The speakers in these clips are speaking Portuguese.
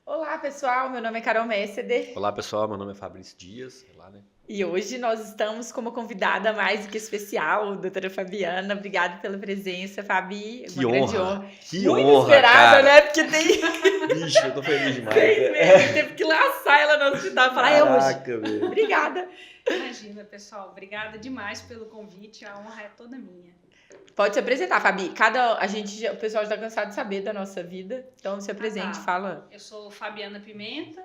Olá, pessoal. Meu nome é Carol Messeder Olá pessoal, meu nome é Fabrício Dias, sei lá, né? e hoje nós estamos com uma convidada mais do que especial, doutora Fabiana. Obrigada pela presença, Fabi. Uma grande honra. Que Muito honra, esperada, cara! né? Porque tem Vixe, eu tô feliz demais. 6 meses, a gente teve que laçar ela no hospital e falar, é hoje. Caraca, velho. Obrigada. Imagina, pessoal. Obrigada demais pelo convite. A honra é toda minha. Pode se apresentar, Fabi. O pessoal já está cansado de saber da nossa vida, então se apresente, tá. fala. Eu sou Fabiana Pimenta,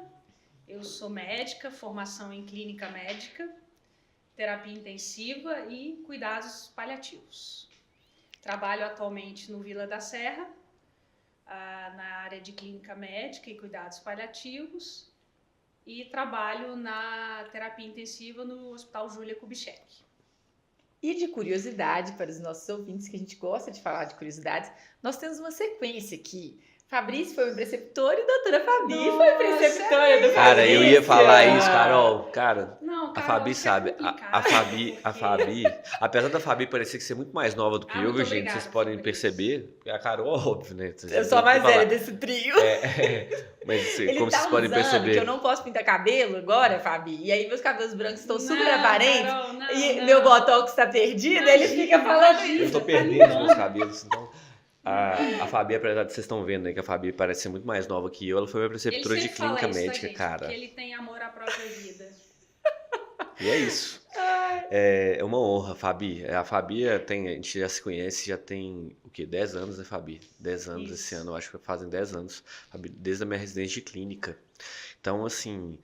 eu sou médica, formação em clínica médica, terapia intensiva e cuidados paliativos. Trabalho atualmente no Vila da Serra, na área de clínica médica e cuidados paliativos, e trabalho na terapia intensiva no Hospital Júlia Kubitschek. E de curiosidade para os nossos ouvintes, que a gente gosta de falar de curiosidades, nós temos uma sequência aqui. Fabrício foi o preceptor e a doutora Fabi foi preceptora do Fabrício. Cara, eu ia falar isso, Carol. Cara, Não, a Carol, Fabi isso é sabe. complicado, A Fabi, apesar da Fabi parecer ser muito mais nova do que eu, muito gente, obrigada, vocês podem Fabrício. perceber, porque a Carol, óbvio, né? Eu sou a mais velha desse trio. Mas Ele como tá vocês podem usando perceber. que eu não posso pintar cabelo agora, Fabi. E aí meus cabelos brancos estão super Não, aparentes. Carol, não, E não. meu botox tá perdido, Imagina, ele fica falando imagina. Eu isso. tô perdendo os meus cabelos, então. A Fabi, apesar de vocês estão vendo aí que a Fabi parece ser muito mais nova que eu, ela foi minha preceptora Ele de sempre fala clínica isso, tá, médica, gente? cara. Que ele tem amor à própria vida. E é isso. É uma honra, Fabi. A a gente já se conhece, já tem o quê? 10 anos, né, Fabi? 10 anos Isso. esse ano, eu acho que fazem 10 anos, Fabi, desde a minha residência de clínica. Então, assim,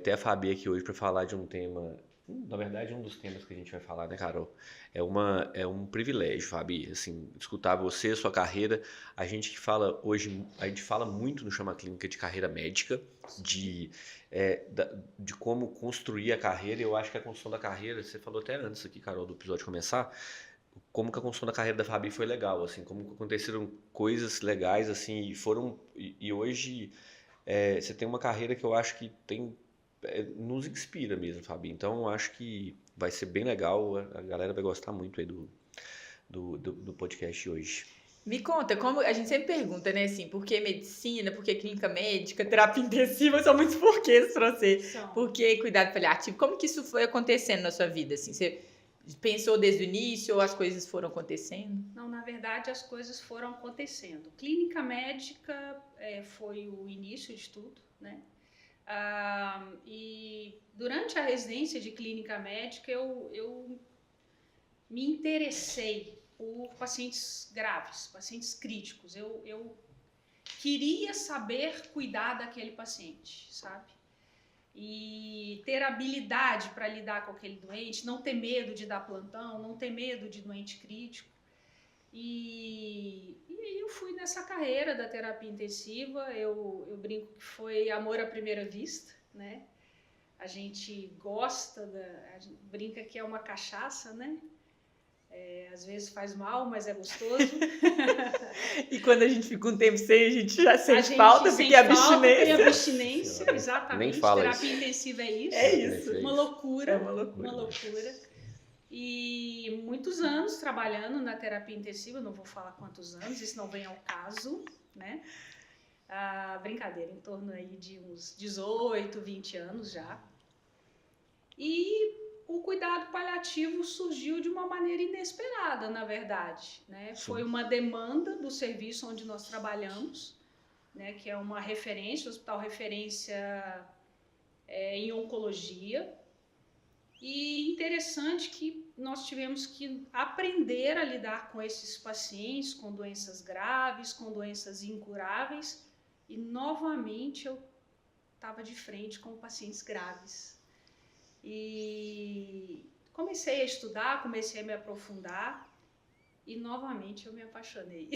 ter a Fabi aqui hoje para falar de um tema, na verdade, um dos temas que a gente vai falar, né, Carol? É um privilégio, Fabi, assim, escutar você, sua carreira. A gente que fala hoje, a gente fala muito no Chama Clínica de carreira médica, de, de como construir a carreira. Eu acho que a construção da carreira, você falou até antes aqui, Carol, do episódio começar, como que a construção da carreira da Fabi foi legal, assim, como que aconteceram coisas legais, assim, e hoje você tem uma carreira que eu acho que nos inspira mesmo, Fabi. Então, eu acho que vai ser bem legal. A galera vai gostar muito aí do podcast de hoje. Me conta, como a gente sempre pergunta, né, assim, por que medicina, por que clínica médica, terapia intensiva, são muitos porquês pra você. São. Por que cuidado paliativo? Como que isso foi acontecendo na sua vida, assim? Você pensou desde o início ou as coisas foram acontecendo? Não, na verdade, as coisas foram acontecendo. Clínica médica foi o início de tudo, né? E durante a residência de clínica médica, eu me interessei por pacientes graves, pacientes críticos. Eu queria saber cuidar daquele paciente, sabe? E ter habilidade para lidar com aquele doente, não ter medo de dar plantão, não ter medo de doente crítico. E aí eu fui nessa carreira da terapia intensiva. Eu brinco que foi amor à primeira vista, né? A gente gosta, a gente brinca que é uma cachaça, né? Às vezes faz mal, mas é gostoso. E quando a gente fica um tempo sem, a gente já A sente gente falta, sente porque é falta, tem abstinência. abstinência, Nem exatamente. fala Terapia isso. intensiva é isso. É isso. Uma loucura. É uma loucura. Uma loucura. E muitos anos trabalhando na terapia intensiva, não vou falar quantos anos, isso não vem ao caso, né? Brincadeira, em torno aí de uns 18, 20 anos já. E o cuidado paliativo surgiu de uma maneira inesperada, na verdade, né? Foi uma demanda do serviço onde nós trabalhamos, né? Que é uma referência, hospital referência em oncologia. E interessante que nós tivemos que aprender a lidar com esses pacientes com doenças graves, com doenças incuráveis, e novamente eu estava de frente com pacientes graves. E comecei a estudar, comecei a me aprofundar e novamente eu me apaixonei.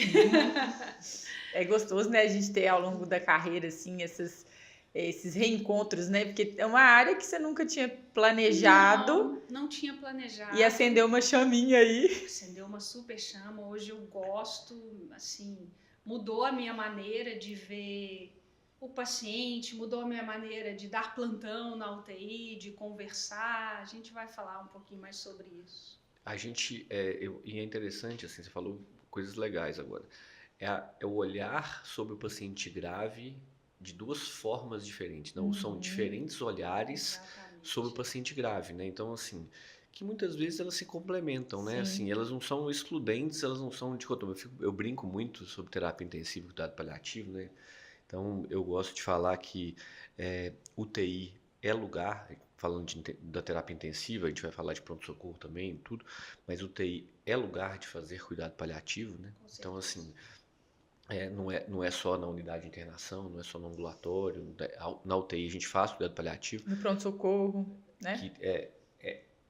É gostoso, né, a gente ter ao longo da carreira, assim, esses reencontros, né? Porque é uma área que você nunca tinha planejado. Não tinha planejado. E acendeu uma chaminha aí. Acendeu uma super chama. Hoje eu gosto, assim, mudou a minha maneira de ver o paciente, mudou a minha maneira de dar plantão na UTI, de conversar. A gente vai falar um pouquinho mais sobre isso. E é interessante, assim, você falou coisas legais agora. É o olhar sobre o paciente grave de duas formas diferentes, não, são diferentes olhares sobre o paciente grave, né? Então, assim, que muitas vezes elas se complementam, né? Assim, elas não são excludentes, elas não são dicotomas. Eu brinco muito sobre terapia intensiva e cuidado paliativo, né? Então, eu gosto de falar que UTI é lugar, falando da terapia intensiva, a gente vai falar de pronto-socorro também, tudo, mas UTI é lugar de fazer cuidado paliativo, né? Então, assim, não é só na unidade de internação, não é só no ambulatório, na UTI a gente faz cuidado paliativo. No pronto-socorro, né? Que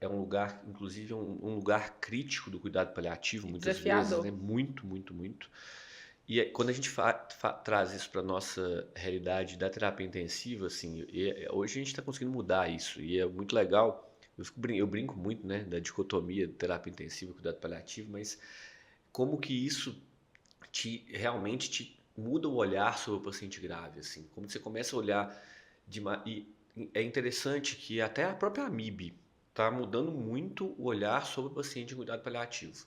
é um lugar, inclusive, um lugar crítico do cuidado paliativo, muitas desafiador. vezes, né? Muito, muito, muito. E quando a gente traz isso para a nossa realidade da terapia intensiva, assim, hoje a gente está conseguindo mudar isso, e é muito legal. Eu brinco muito, né, da dicotomia de terapia intensiva e cuidado paliativo, mas como que isso realmente te muda o olhar sobre o paciente grave, assim, como você começa a olhar e é interessante que até a própria AMIB está mudando muito o olhar sobre o paciente em cuidado paliativo.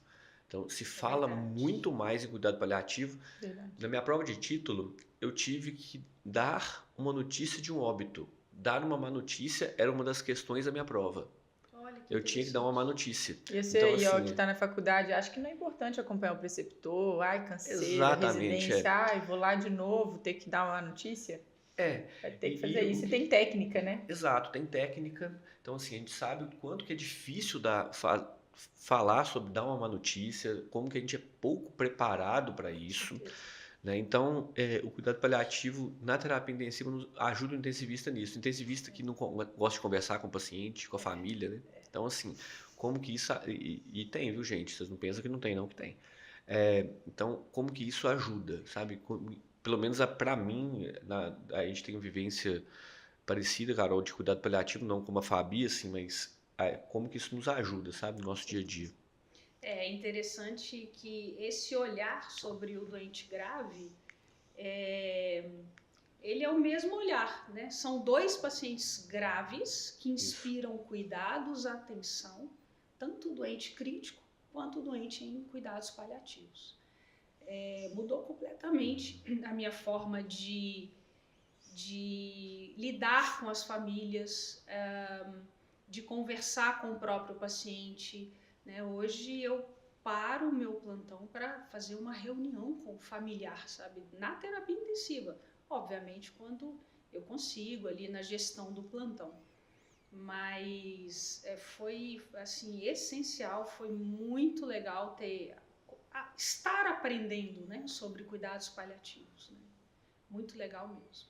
Então, se fala muito mais em cuidado paliativo. Verdade. Na minha prova de título, eu tive que dar uma notícia de um óbito. Dar uma má notícia era uma das questões da minha prova. Eu tinha que dar uma má notícia. E você então, aí, assim, que está na faculdade, acho que não é importante acompanhar o preceptor, canseira, exatamente, residência, vou lá de novo ter que dar uma notícia. Vai ter que fazer isso. E tem técnica, né? Exato, tem técnica. Então, assim, a gente sabe o quanto que é difícil falar sobre dar uma má notícia, como que a gente é pouco preparado para isso. Né? Então, o cuidado paliativo na terapia intensiva ajuda o intensivista nisso. O intensivista que não gosta de conversar com o paciente, com a família, né? Então, assim, como que isso... E tem, viu, gente? Vocês não pensam que não tem, não, que tem. Então, como que isso ajuda, sabe? Pelo menos para mim, a gente tem uma vivência parecida, Carol, de cuidado paliativo, não como a Fabi, assim, mas como que isso nos ajuda, sabe? No nosso dia a dia. É interessante que esse olhar sobre o doente grave, ele é o mesmo olhar, né? São dois pacientes graves que inspiram cuidados, atenção, tanto o doente crítico quanto o doente em cuidados paliativos. Mudou completamente a minha forma de lidar com as famílias, de conversar com o próprio paciente. Né? Hoje eu paro o meu plantão para fazer uma reunião com o familiar, sabe? Na terapia intensiva. Obviamente, quando eu consigo, ali na gestão do plantão. Mas foi, assim, essencial, foi muito legal estar aprendendo, né, sobre cuidados paliativos. Né? Muito legal mesmo.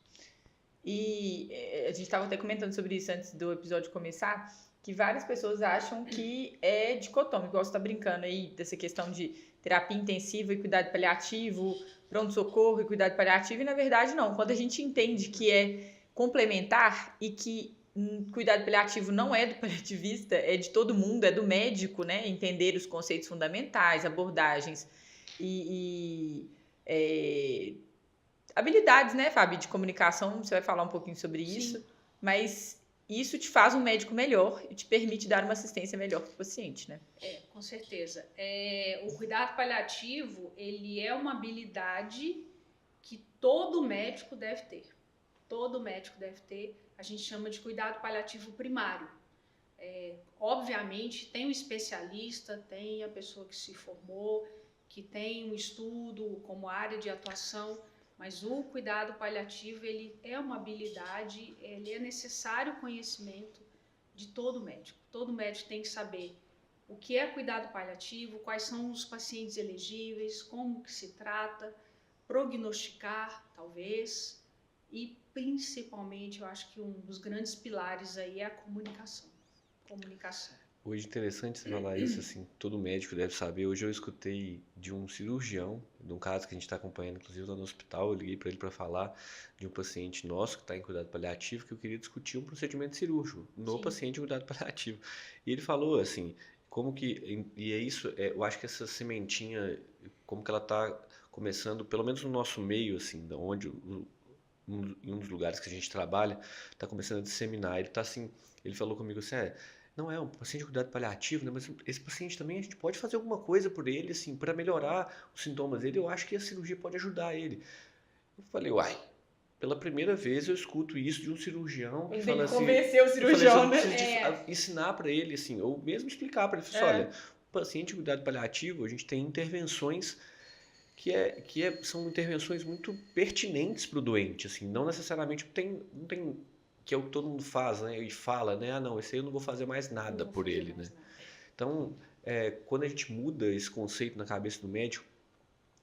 E a gente estava até comentando sobre isso antes do episódio começar, que várias pessoas acham que é dicotômico, igual você está brincando aí dessa questão de terapia intensiva e cuidado paliativo, pronto-socorro e cuidado paliativo, e na verdade não. Quando a gente entende que é complementar e que cuidado paliativo não é do paliativista, é de todo mundo, é do médico, né? Entender os conceitos fundamentais, abordagens habilidades, né, Fábio, de comunicação, você vai falar um pouquinho sobre isso, mas isso te faz um médico melhor e te permite dar uma assistência melhor para o paciente, né? Com certeza. O cuidado paliativo, ele é uma habilidade que todo médico deve ter. Todo médico deve ter. A gente chama de cuidado paliativo primário. Obviamente, tem o especialista, tem a pessoa que se formou, que tem um estudo como área de atuação, mas o cuidado paliativo, ele é uma habilidade, ele é necessário conhecimento de todo médico. Todo médico tem que saber o que é cuidado paliativo, quais são os pacientes elegíveis, como que se trata, prognosticar, talvez, e principalmente, eu acho que um dos grandes pilares aí é a comunicação. Hoje é interessante você falar isso, assim, todo médico deve saber. Hoje eu escutei de um cirurgião, de um caso que a gente está acompanhando, inclusive lá no hospital, eu liguei para ele para falar de um paciente nosso que está em cuidado paliativo, que eu queria discutir um procedimento cirúrgico no paciente em cuidado paliativo. E ele falou assim, como que, e é isso, eu acho que essa sementinha, como que ela está começando, pelo menos no nosso meio, assim, da onde em um dos lugares que a gente trabalha, está começando a disseminar. Ele tá assim, ele falou comigo assim, não é um paciente de cuidado paliativo, né? Mas esse paciente também a gente pode fazer alguma coisa por ele, assim, para melhorar os sintomas dele. Eu acho que a cirurgia pode ajudar ele. Eu falei, pela primeira vez eu escuto isso de um cirurgião que Ele fala tem que assim, convencer o eu cirurgião, falei né? assim, eu preciso ensinar para ele, assim, ou mesmo explicar para ele, olha, o paciente de cuidado paliativo, a gente tem intervenções são intervenções muito pertinentes para o doente, assim, não necessariamente não tem que é o que todo mundo faz, né, e fala, né, ah, não, esse aí eu não vou fazer mais nada por ele, né. Então, quando a gente muda esse conceito na cabeça do médico,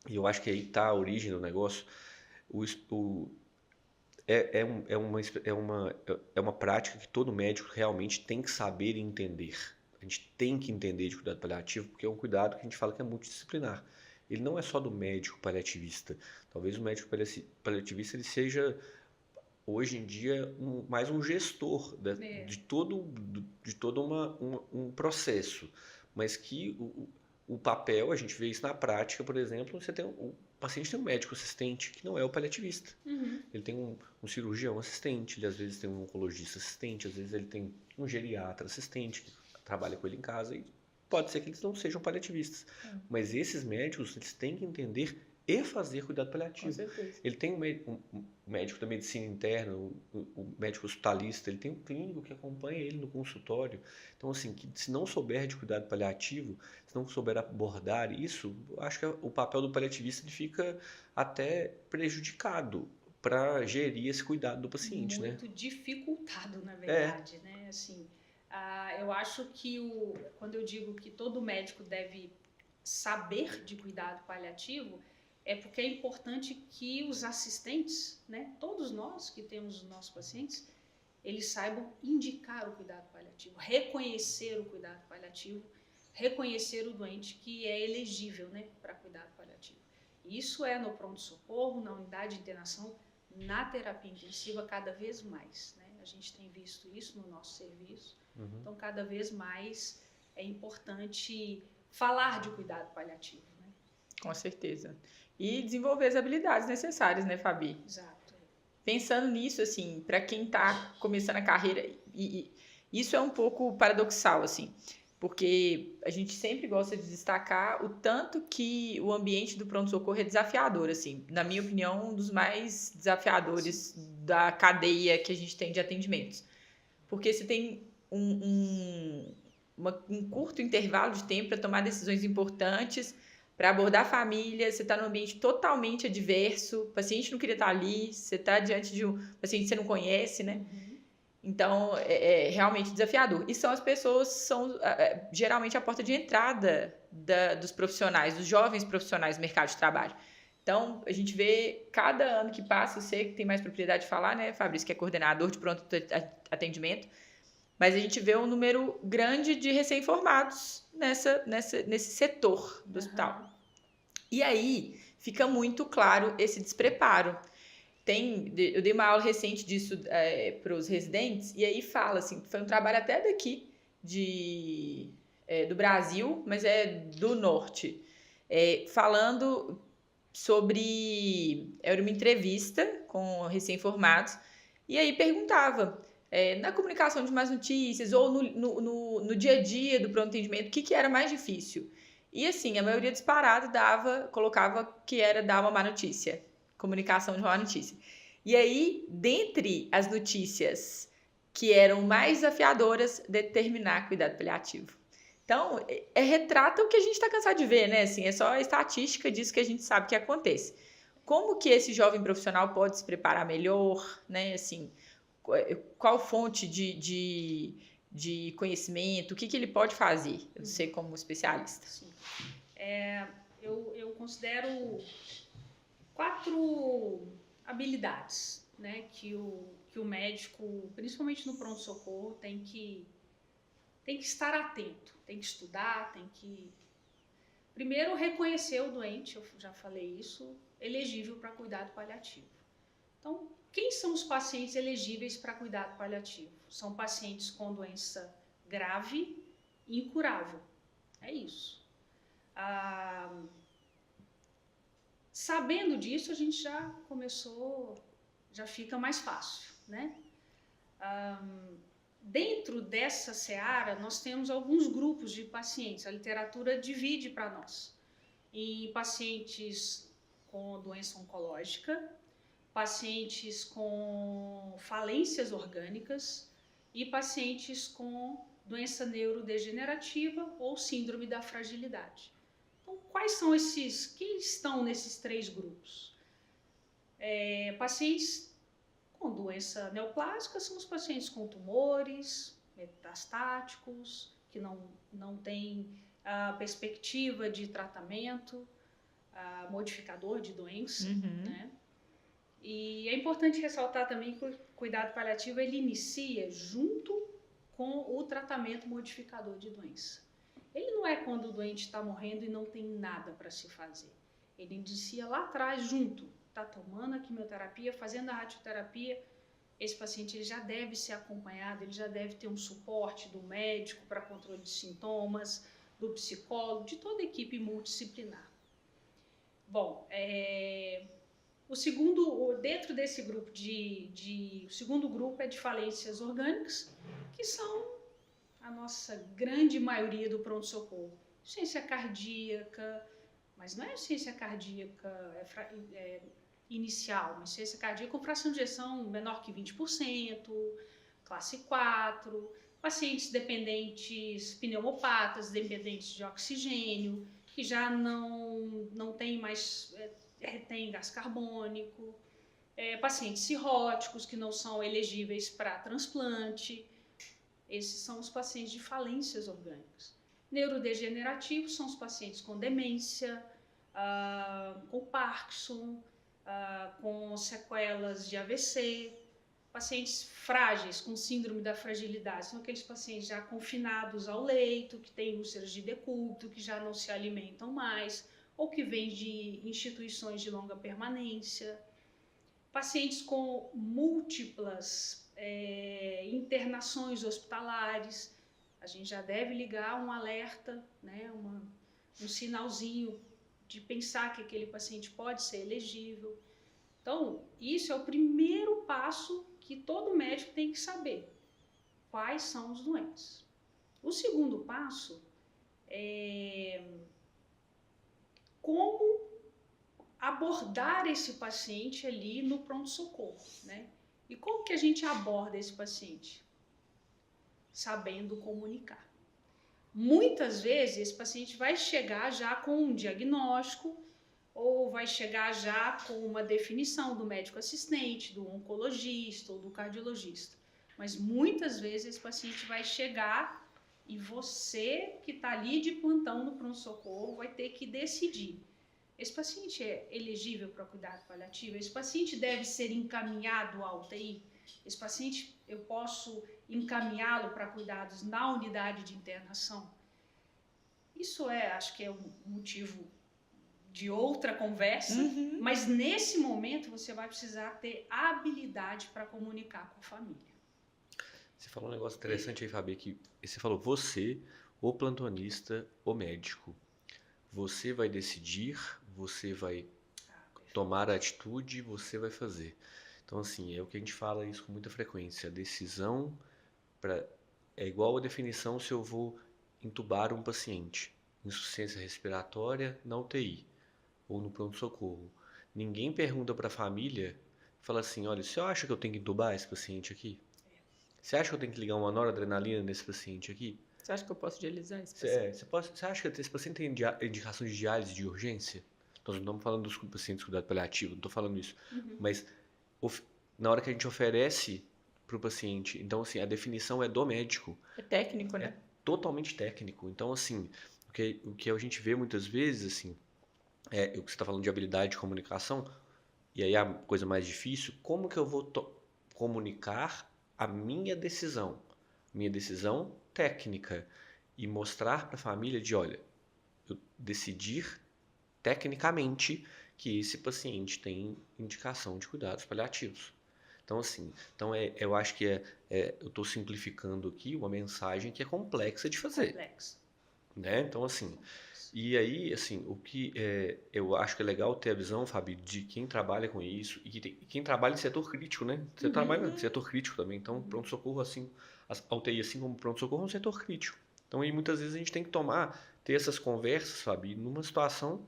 e eu acho que aí está a origem do negócio, é uma prática que todo médico realmente tem que saber e entender. A gente tem que entender de cuidado paliativo, porque é um cuidado que a gente fala que é multidisciplinar. Ele não é só do médico paliativista. Talvez o médico paliativista ele seja, hoje em dia, mais um gestor de todo um processo. Mas que o papel, a gente vê isso na prática, por exemplo, o paciente tem um médico assistente que não é o paliativista. Ele tem um cirurgião assistente, ele às vezes tem um oncologista assistente, às vezes ele tem um geriatra assistente que trabalha com ele em casa e pode ser que eles não sejam paliativistas. Mas esses médicos, eles têm que entender e fazer cuidado paliativo. Com certeza. Ele tem um médico da medicina interna, o médico hospitalista, ele tem um clínico que acompanha ele no consultório. Então, assim, que se não souber de cuidado paliativo, se não souber abordar isso, eu acho que o papel do paliativista ele fica até prejudicado para gerir esse cuidado do paciente, né? Muito dificultado, na verdade, né? Assim, eu acho que quando eu digo que todo médico deve saber de cuidado paliativo, é porque é importante que os assistentes, né, todos nós que temos os nossos pacientes, eles saibam indicar o cuidado paliativo, reconhecer o cuidado paliativo, reconhecer o doente que é elegível, né, para cuidado paliativo. Isso é no pronto-socorro, na unidade de internação, na terapia intensiva, cada vez mais, né? A gente tem visto isso no nosso serviço. Então, cada vez mais é importante falar de cuidado paliativo, né? Com certeza. E desenvolver as habilidades necessárias, né, Fabi? Exato. Pensando nisso, assim, para quem está começando a carreira, e isso é um pouco paradoxal, assim, porque a gente sempre gosta de destacar o tanto que o ambiente do pronto-socorro é desafiador, assim, na minha opinião, um dos mais desafiadores da cadeia que a gente tem de atendimentos. Porque você tem um curto intervalo de tempo para tomar decisões importantes, para abordar a família, você está num ambiente totalmente adverso, o paciente não queria estar ali, você está diante de um paciente que você não conhece, né? Então, é realmente desafiador. E são as pessoas, são geralmente a porta de entrada dos profissionais, dos jovens profissionais do mercado de trabalho. Então, a gente vê, cada ano que passa, você que tem mais propriedade de falar, né, Fabrício, que é coordenador de pronto atendimento, mas a gente vê um número grande de recém-formados nesse setor do hospital. E aí, fica muito claro esse despreparo. Eu dei uma aula recente disso para os residentes, e aí fala, assim, foi um trabalho até daqui, do Brasil, mas é do norte, falando sobre... Era uma entrevista com recém-formados, e aí perguntava, na comunicação de más notícias, ou no dia a dia do pronto atendimento, o que era mais difícil? E assim, a maioria disparado colocava que era dar uma má notícia. Comunicação de uma má notícia. E aí, dentre as notícias que eram mais desafiadoras, determinar cuidado paliativo. Então, retrata o que a gente está cansado de ver, né? Assim, é só a estatística disso que a gente sabe que acontece. Como que esse jovem profissional pode se preparar melhor, né? Assim, qual fonte de conhecimento, o que ele pode fazer, você como especialista? Sim. Eu considero 4 habilidades, né, que o médico, principalmente no pronto-socorro, tem que estar atento, tem que estudar, tem que... Primeiro, reconhecer o doente, eu já falei isso, elegível para cuidado paliativo. Então, quem são os pacientes elegíveis para cuidado paliativo? São pacientes com doença grave e incurável. É isso. Sabendo disso, a gente já fica mais fácil, né? Dentro dessa seara, nós temos alguns grupos de pacientes. A literatura divide para nós em pacientes com doença oncológica, pacientes com falências orgânicas e pacientes com doença neurodegenerativa ou síndrome da fragilidade. Então, quais são esses, quem estão nesses 3 grupos? Pacientes com doença neoplásica são os pacientes com tumores metastáticos, que não têm a perspectiva de tratamento, modificador de doença, né? E é importante ressaltar também que o cuidado paliativo ele inicia junto com o tratamento modificador de doença. Ele não é quando o doente está morrendo e não tem nada para se fazer. Ele inicia lá atrás, junto. Está tomando a quimioterapia, fazendo a radioterapia. Esse paciente ele já deve ser acompanhado, ele já deve ter um suporte do médico para controle de sintomas, do psicólogo, de toda a equipe multidisciplinar. Bom, dentro desse grupo o segundo grupo é de falências orgânicas, que são a nossa grande maioria do pronto-socorro. Insuficiência cardíaca, mas não é insuficiência cardíaca inicial, uma insuficiência cardíaca com fração de ejeção menor que 20%, classe 4, pacientes dependentes, pneumopatas, dependentes de oxigênio, que já não tem mais, retém gás carbônico, pacientes cirróticos que não são elegíveis para transplante. Esses são os pacientes de falências orgânicas. Neurodegenerativos são os pacientes com demência, com Parkinson, com sequelas de AVC, pacientes frágeis com síndrome da fragilidade, são aqueles pacientes já confinados ao leito, que têm úlceras de decúbito, que já não se alimentam mais, ou que vêm de instituições de longa permanência, pacientes com múltiplas internações hospitalares. A gente já deve ligar um alerta, né, um sinalzinho de pensar que aquele paciente pode ser elegível. Então, isso é o primeiro passo que todo médico tem que saber. Quais são os doentes? O segundo passo é como abordar esse paciente ali no pronto-socorro, né? E como que a gente aborda esse paciente? Sabendo comunicar. Muitas vezes esse paciente vai chegar já com um diagnóstico ou vai chegar já com uma definição do médico assistente, do oncologista ou do cardiologista. Mas muitas vezes esse paciente vai chegar e você que está ali de plantão no pronto-socorro vai ter que decidir. Esse paciente é elegível para cuidado paliativo? Esse paciente deve ser encaminhado à UTI? Esse paciente, eu posso encaminhá-lo para cuidados na unidade de internação? Isso acho que é um motivo de outra conversa, mas nesse momento você vai precisar ter habilidade para comunicar com a família. Você falou um negócio interessante aí, Fabi, que você falou você, o plantonista, o médico. Você vai decidir, você vai tomar a atitude, você vai fazer. Então, assim, é o que a gente fala isso com muita frequência. A decisão é igual a definição se eu vou entubar um paciente. Insuficiência respiratória na UTI ou no pronto-socorro. Ninguém pergunta para a família, fala assim, olha, você acha que eu tenho que entubar esse paciente aqui? Você acha que eu tenho que ligar uma noradrenalina nesse paciente aqui? Você acha que eu posso dialisar esse paciente? Você acha que esse paciente tem indicação de diálise de urgência? Nós não estamos falando dos pacientes de cuidado paliativo, não estou falando isso. Mas na hora que a gente oferece para o paciente, então assim, a definição é do médico. É técnico, né? É totalmente técnico. Então assim, o que a gente vê muitas vezes, assim, o que você está falando de habilidade de comunicação, e aí a coisa mais difícil, como que eu vou comunicar a minha decisão técnica, e mostrar para a família de, olha, eu decidir tecnicamente que esse paciente tem indicação de cuidados paliativos. Então, assim, eu acho que eu estou simplificando aqui uma mensagem que é complexa de fazer. Complexa. Né? Então, assim, e aí, assim, o que eu acho que é legal ter a visão, Fabi, de quem trabalha com isso e quem trabalha em setor crítico, né? Você trabalha em setor crítico também, então pronto-socorro, assim, a UTI, assim como pronto-socorro, é um setor crítico. Então, aí, muitas vezes a gente tem que ter essas conversas, Fabi, numa situação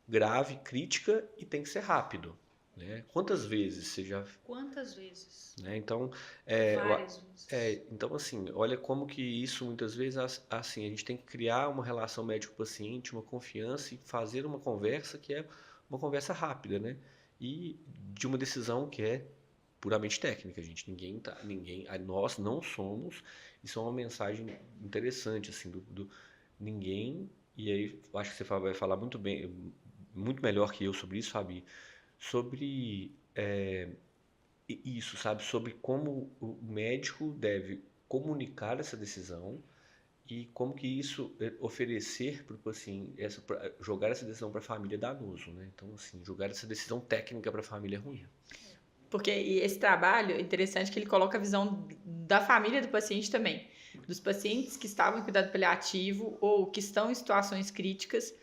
grave, crítica, e tem que ser rápido, né? Quantas vezes você já... Quantas vezes? Né? Então, Várias vezes. então, assim, olha como que isso muitas vezes, assim, a gente tem que criar uma relação médico-paciente, uma confiança e fazer uma conversa que é uma conversa rápida, né? E de uma decisão que é puramente técnica, gente. Nós não somos, isso é uma mensagem interessante, assim, ninguém, e aí eu acho que você vai falar muito bem, muito melhor que eu sobre isso, Fabi, sobre isso, sabe? Sobre como o médico deve comunicar essa decisão e como que isso oferecer para o paciente, jogar essa decisão para a família é danoso, né? Então, assim, jogar essa decisão técnica para a família é ruim. Porque esse trabalho é interessante que ele coloca a visão da família do paciente também. Dos pacientes que estavam em cuidado paliativo ou que estão em situações críticas,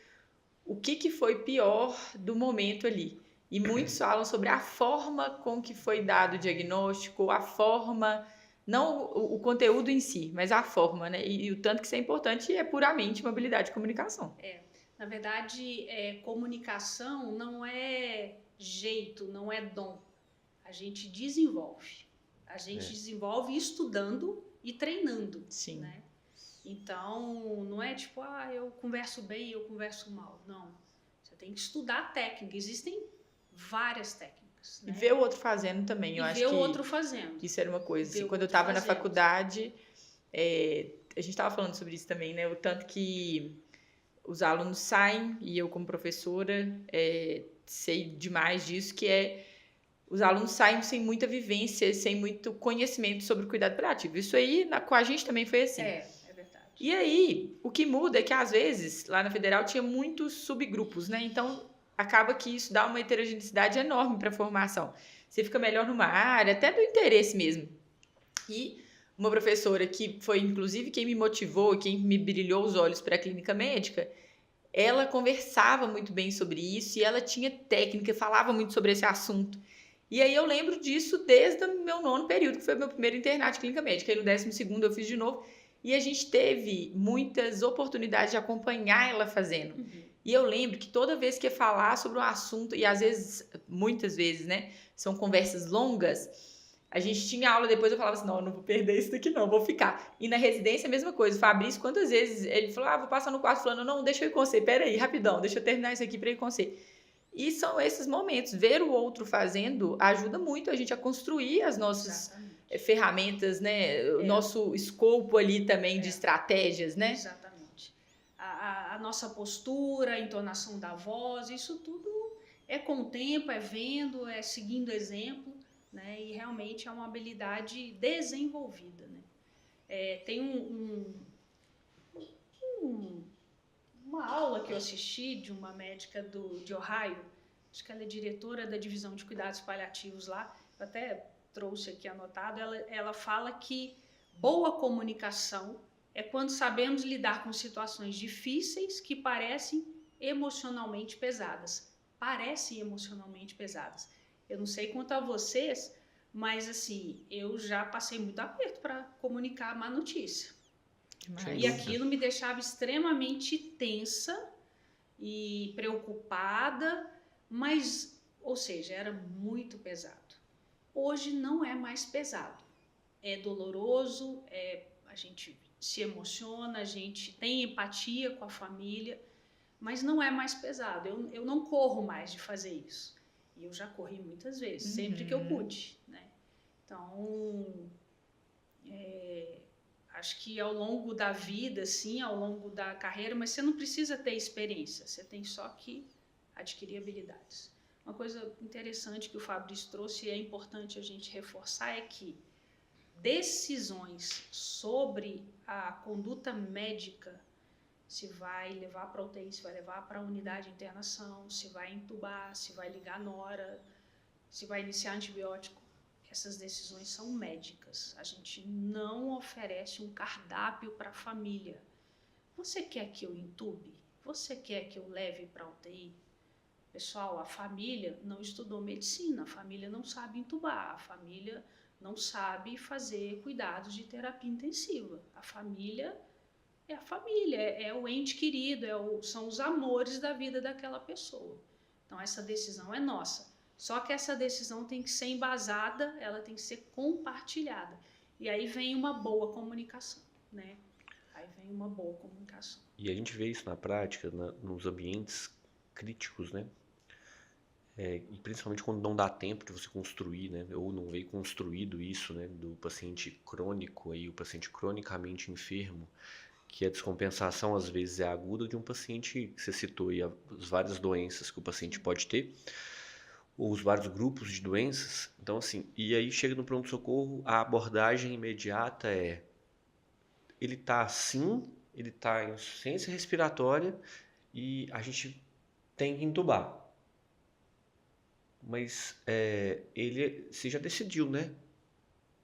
o que foi pior do momento ali. E muitos falam sobre a forma com que foi dado o diagnóstico, a forma, não o conteúdo em si, mas a forma, né? E o tanto que isso é importante é puramente uma habilidade de comunicação. Na verdade, comunicação não é jeito, não é dom. A gente desenvolve. A gente desenvolve estudando e treinando. Sim. Né? Então, não é tipo, eu converso bem, eu converso mal. Não. Você tem que estudar a técnica. Existem várias técnicas. Né? E ver o outro fazendo também. Eu acho ver que o outro fazendo. Isso era uma coisa. Assim, Ver o quando eu outro estava na fazendo. faculdade, a gente estava falando sobre isso também, né? O tanto que os alunos saem, e eu como professora sei demais disso, que os alunos saem sem muita vivência, sem muito conhecimento sobre o cuidado paliativo. Isso aí, com a gente também foi assim. É verdade. E aí, o que muda é que, às vezes, lá na Federal tinha muitos subgrupos, né? Então, acaba que isso dá uma heterogeneidade enorme para a formação. Você fica melhor numa área, até do interesse mesmo. E uma professora que foi, inclusive, quem me motivou, quem me brilhou os olhos para a clínica médica, ela conversava muito bem sobre isso e ela tinha técnica, falava muito sobre esse assunto. E aí eu lembro disso desde o meu 9º período, que foi o meu primeiro internato de clínica médica. Aí no 12º eu fiz de novo. E a gente teve muitas oportunidades de acompanhar ela fazendo. Uhum. E eu lembro que toda vez que ia falar sobre um assunto, e às vezes, muitas vezes, né, são conversas longas, a gente tinha aula, depois eu falava assim, não, eu não vou perder isso daqui não, vou ficar. E na residência a mesma coisa, o Fabrício, quantas vezes ele falou, vou passar no quarto falando, não, deixa eu ir com você, peraí, rapidão, deixa eu terminar isso aqui pra ir com você. E são esses momentos, ver o outro fazendo ajuda muito a gente a construir as nossas ferramentas, né, o nosso escopo ali também de estratégias, né? Exatamente. A nossa postura, a entonação da voz, isso tudo é com o tempo, é vendo, é seguindo exemplo, né? E realmente é uma habilidade desenvolvida, né? Tem uma aula que eu assisti de uma médica de Ohio, acho que ela é diretora da divisão de cuidados paliativos lá, eu até trouxe aqui anotado, ela fala que boa comunicação é quando sabemos lidar com situações difíceis que parecem emocionalmente pesadas. Parecem emocionalmente pesadas. Eu não sei quanto a vocês, mas assim, eu já passei muito aperto para comunicar a má notícia. E aquilo me deixava extremamente tensa e preocupada, mas, ou seja, era muito pesado. Hoje não é mais pesado. É doloroso, a gente se emociona, a gente tem empatia com a família, mas não é mais pesado. Eu não corro mais de fazer isso. E eu já corri muitas vezes, sempre que eu pude, né? Então, acho que ao longo da vida, sim, ao longo da carreira, mas você não precisa ter experiência, você tem só que adquirir habilidades. Uma coisa interessante que o Fabrício trouxe e é importante a gente reforçar é que decisões sobre a conduta médica, se vai levar para UTI, se vai levar para a unidade de internação, se vai entubar, se vai ligar nora, se vai iniciar antibiótico, essas decisões são médicas. A gente não oferece um cardápio para a família. Você quer que eu entube? Você quer que eu leve para a UTI? Pessoal, a família não estudou medicina, a família não sabe entubar, a família não sabe fazer cuidados de terapia intensiva. A família é a família, é o ente querido, são os amores da vida daquela pessoa. Então, essa decisão é nossa. Só que essa decisão tem que ser embasada, ela tem que ser compartilhada. E aí vem uma boa comunicação, né? Aí vem uma boa comunicação. E a gente vê isso na prática, nos ambientes críticos, né? E principalmente quando não dá tempo de você construir, né? Ou não veio construído isso, né? Do paciente crônico, aí, o paciente cronicamente enfermo, que a descompensação às vezes é aguda de um paciente, que você citou aí as várias doenças que o paciente pode ter, ou os vários grupos de doenças. Então, assim, e aí chega no pronto-socorro, a abordagem imediata ele tá assim, ele tá em insuficiência respiratória e a gente tem que entubar. Mas você já decidiu, né?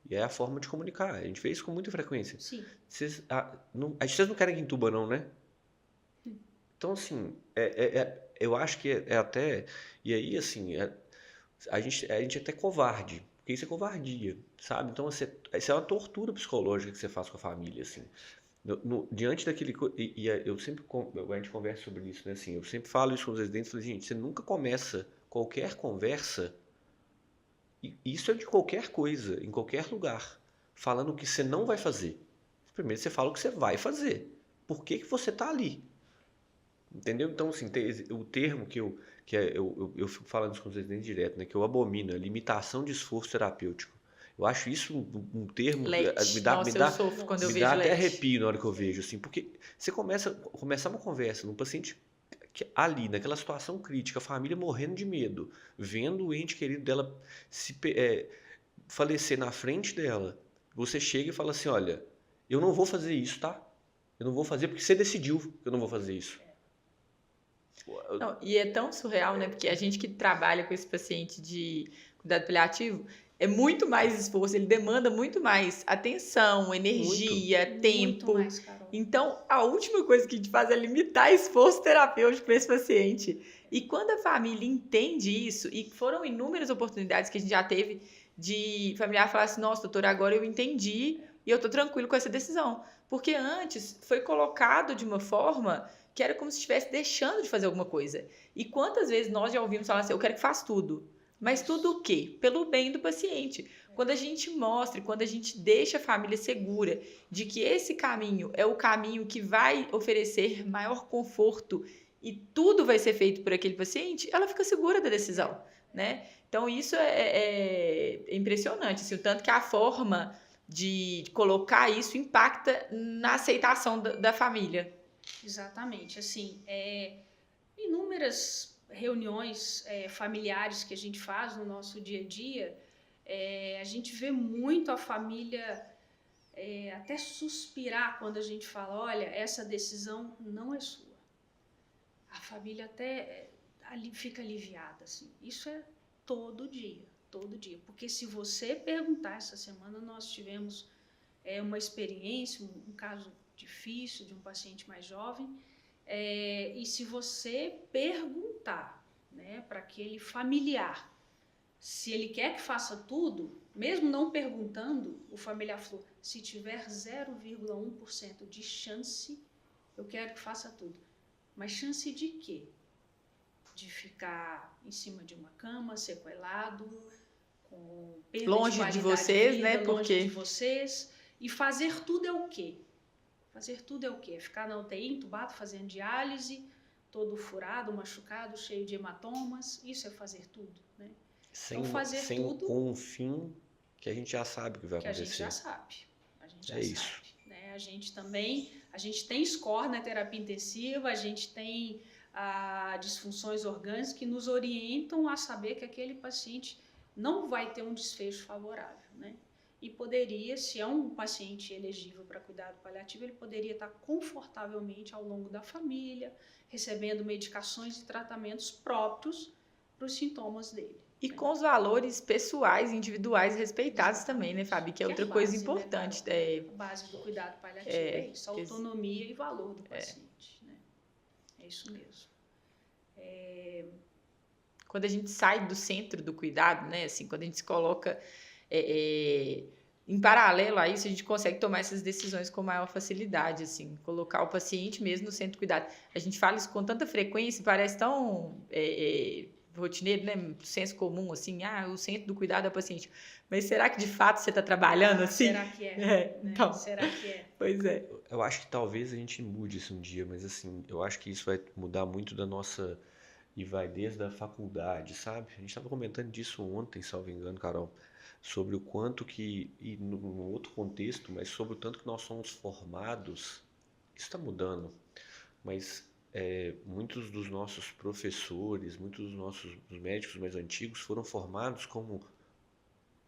E é a forma de comunicar. A gente vê isso com muita frequência. Sim. Vocês não querem que entuba, não, né? Então, assim, eu acho que é até... E aí, assim, a gente é até covarde. Porque isso é covardia, sabe? Então, isso é uma tortura psicológica que você faz com a família, assim. Diante daquele... eu sempre... A gente conversa sobre isso, né? Assim, eu sempre falo isso com os residentes. Falei, gente, você nunca começa qualquer conversa... E isso é de qualquer coisa, em qualquer lugar. Falando o que você não vai fazer. Primeiro você fala o que você vai fazer. Por que você está ali? Entendeu? Então, assim, o termo eu fico falando isso com os residentes direto, né? Que eu abomino, a limitação de esforço terapêutico. Eu acho isso um termo que eu sofro quando eu vejo até LET. arrepio na hora que eu vejo, assim, porque você começa uma conversa num paciente que ali, naquela situação crítica, a família morrendo de medo, vendo o ente querido dela falecer na frente dela, você chega e fala assim, olha, eu não vou fazer isso, tá? Eu não vou fazer porque você decidiu que eu não vou fazer isso. Não, e é tão surreal, né? Porque a gente que trabalha com esse paciente de cuidado paliativo é muito mais esforço, ele demanda muito mais atenção, energia, tempo. Muito mais, Carol. Então, a última coisa que a gente faz é limitar esforço terapêutico para esse paciente. E quando a família entende isso, e foram inúmeras oportunidades que a gente já teve de familiar falar assim, nossa, doutora, agora eu entendi e eu tô tranquilo com essa decisão. Porque antes foi colocado de uma forma que era como se estivesse deixando de fazer alguma coisa. E quantas vezes nós já ouvimos falar assim, eu quero que faça tudo. Mas tudo o quê? Pelo bem do paciente. Quando a gente mostra, quando a gente deixa a família segura de que esse caminho é o caminho que vai oferecer maior conforto e tudo vai ser feito por aquele paciente, ela fica segura da decisão, né? Então, isso é impressionante, assim, o tanto que a forma de colocar isso impacta na aceitação da família. Exatamente, assim, inúmeras reuniões familiares que a gente faz no nosso dia a dia, a gente vê muito a família até suspirar quando a gente fala, olha, essa decisão não é sua. A família até fica aliviada, assim. Isso é todo dia, porque se você perguntar, essa semana nós tivemos uma experiência, um caso difícil de um paciente mais jovem, e se você perguntar, né, para aquele familiar se ele quer que faça tudo, mesmo não perguntando, o familiar falou, se tiver 0,1% de chance, eu quero que faça tudo. Mas chance de quê? De ficar em cima de uma cama, sequelado, com perda longe de qualidade de vocês, vida, né? longe Porque de vocês. E fazer tudo é o quê? Fazer tudo é o quê? Ficar na UTI, entubado, fazendo diálise, todo furado, machucado, cheio de hematomas. Isso é fazer tudo, né? Então, fazer tudo com um fim que a gente já sabe que vai acontecer. A gente já sabe. A gente já isso. sabe, né? A gente também, a gente tem score na terapia intensiva, a gente tem disfunções orgânicas que nos orientam a saber que aquele paciente não vai ter um desfecho favorável, né? E poderia, se é um paciente elegível para cuidado paliativo, ele poderia estar confortavelmente ao longo da família, recebendo medicações e tratamentos próprios para os sintomas dele. E com os valores pessoais, individuais respeitados também, né, Fabi? Que é outra coisa importante. Né, a base do cuidado paliativo é isso, a autonomia e valor do paciente. Né? É isso mesmo. Quando a gente sai do centro do cuidado, né, assim, quando a gente se coloca em paralelo a isso, a gente consegue tomar essas decisões com maior facilidade, assim, colocar o paciente mesmo no centro do cuidado. A gente fala isso com tanta frequência, parece tão rotineiro, né? Senso comum, assim, o centro do cuidado ao paciente. Mas será que de fato você está trabalhando assim? Será que é? Né? Então, Será que é? Pois é. Eu acho que talvez a gente mude isso um dia, mas assim, eu acho que isso vai mudar muito da nossa. E vai desde a faculdade, sabe? A gente estava comentando disso ontem, salvo engano, Carol, sobre o quanto que, e num outro contexto, mas sobre o tanto que nós somos formados. Isso está mudando, mas muitos dos nossos professores, muitos dos médicos mais antigos foram formados como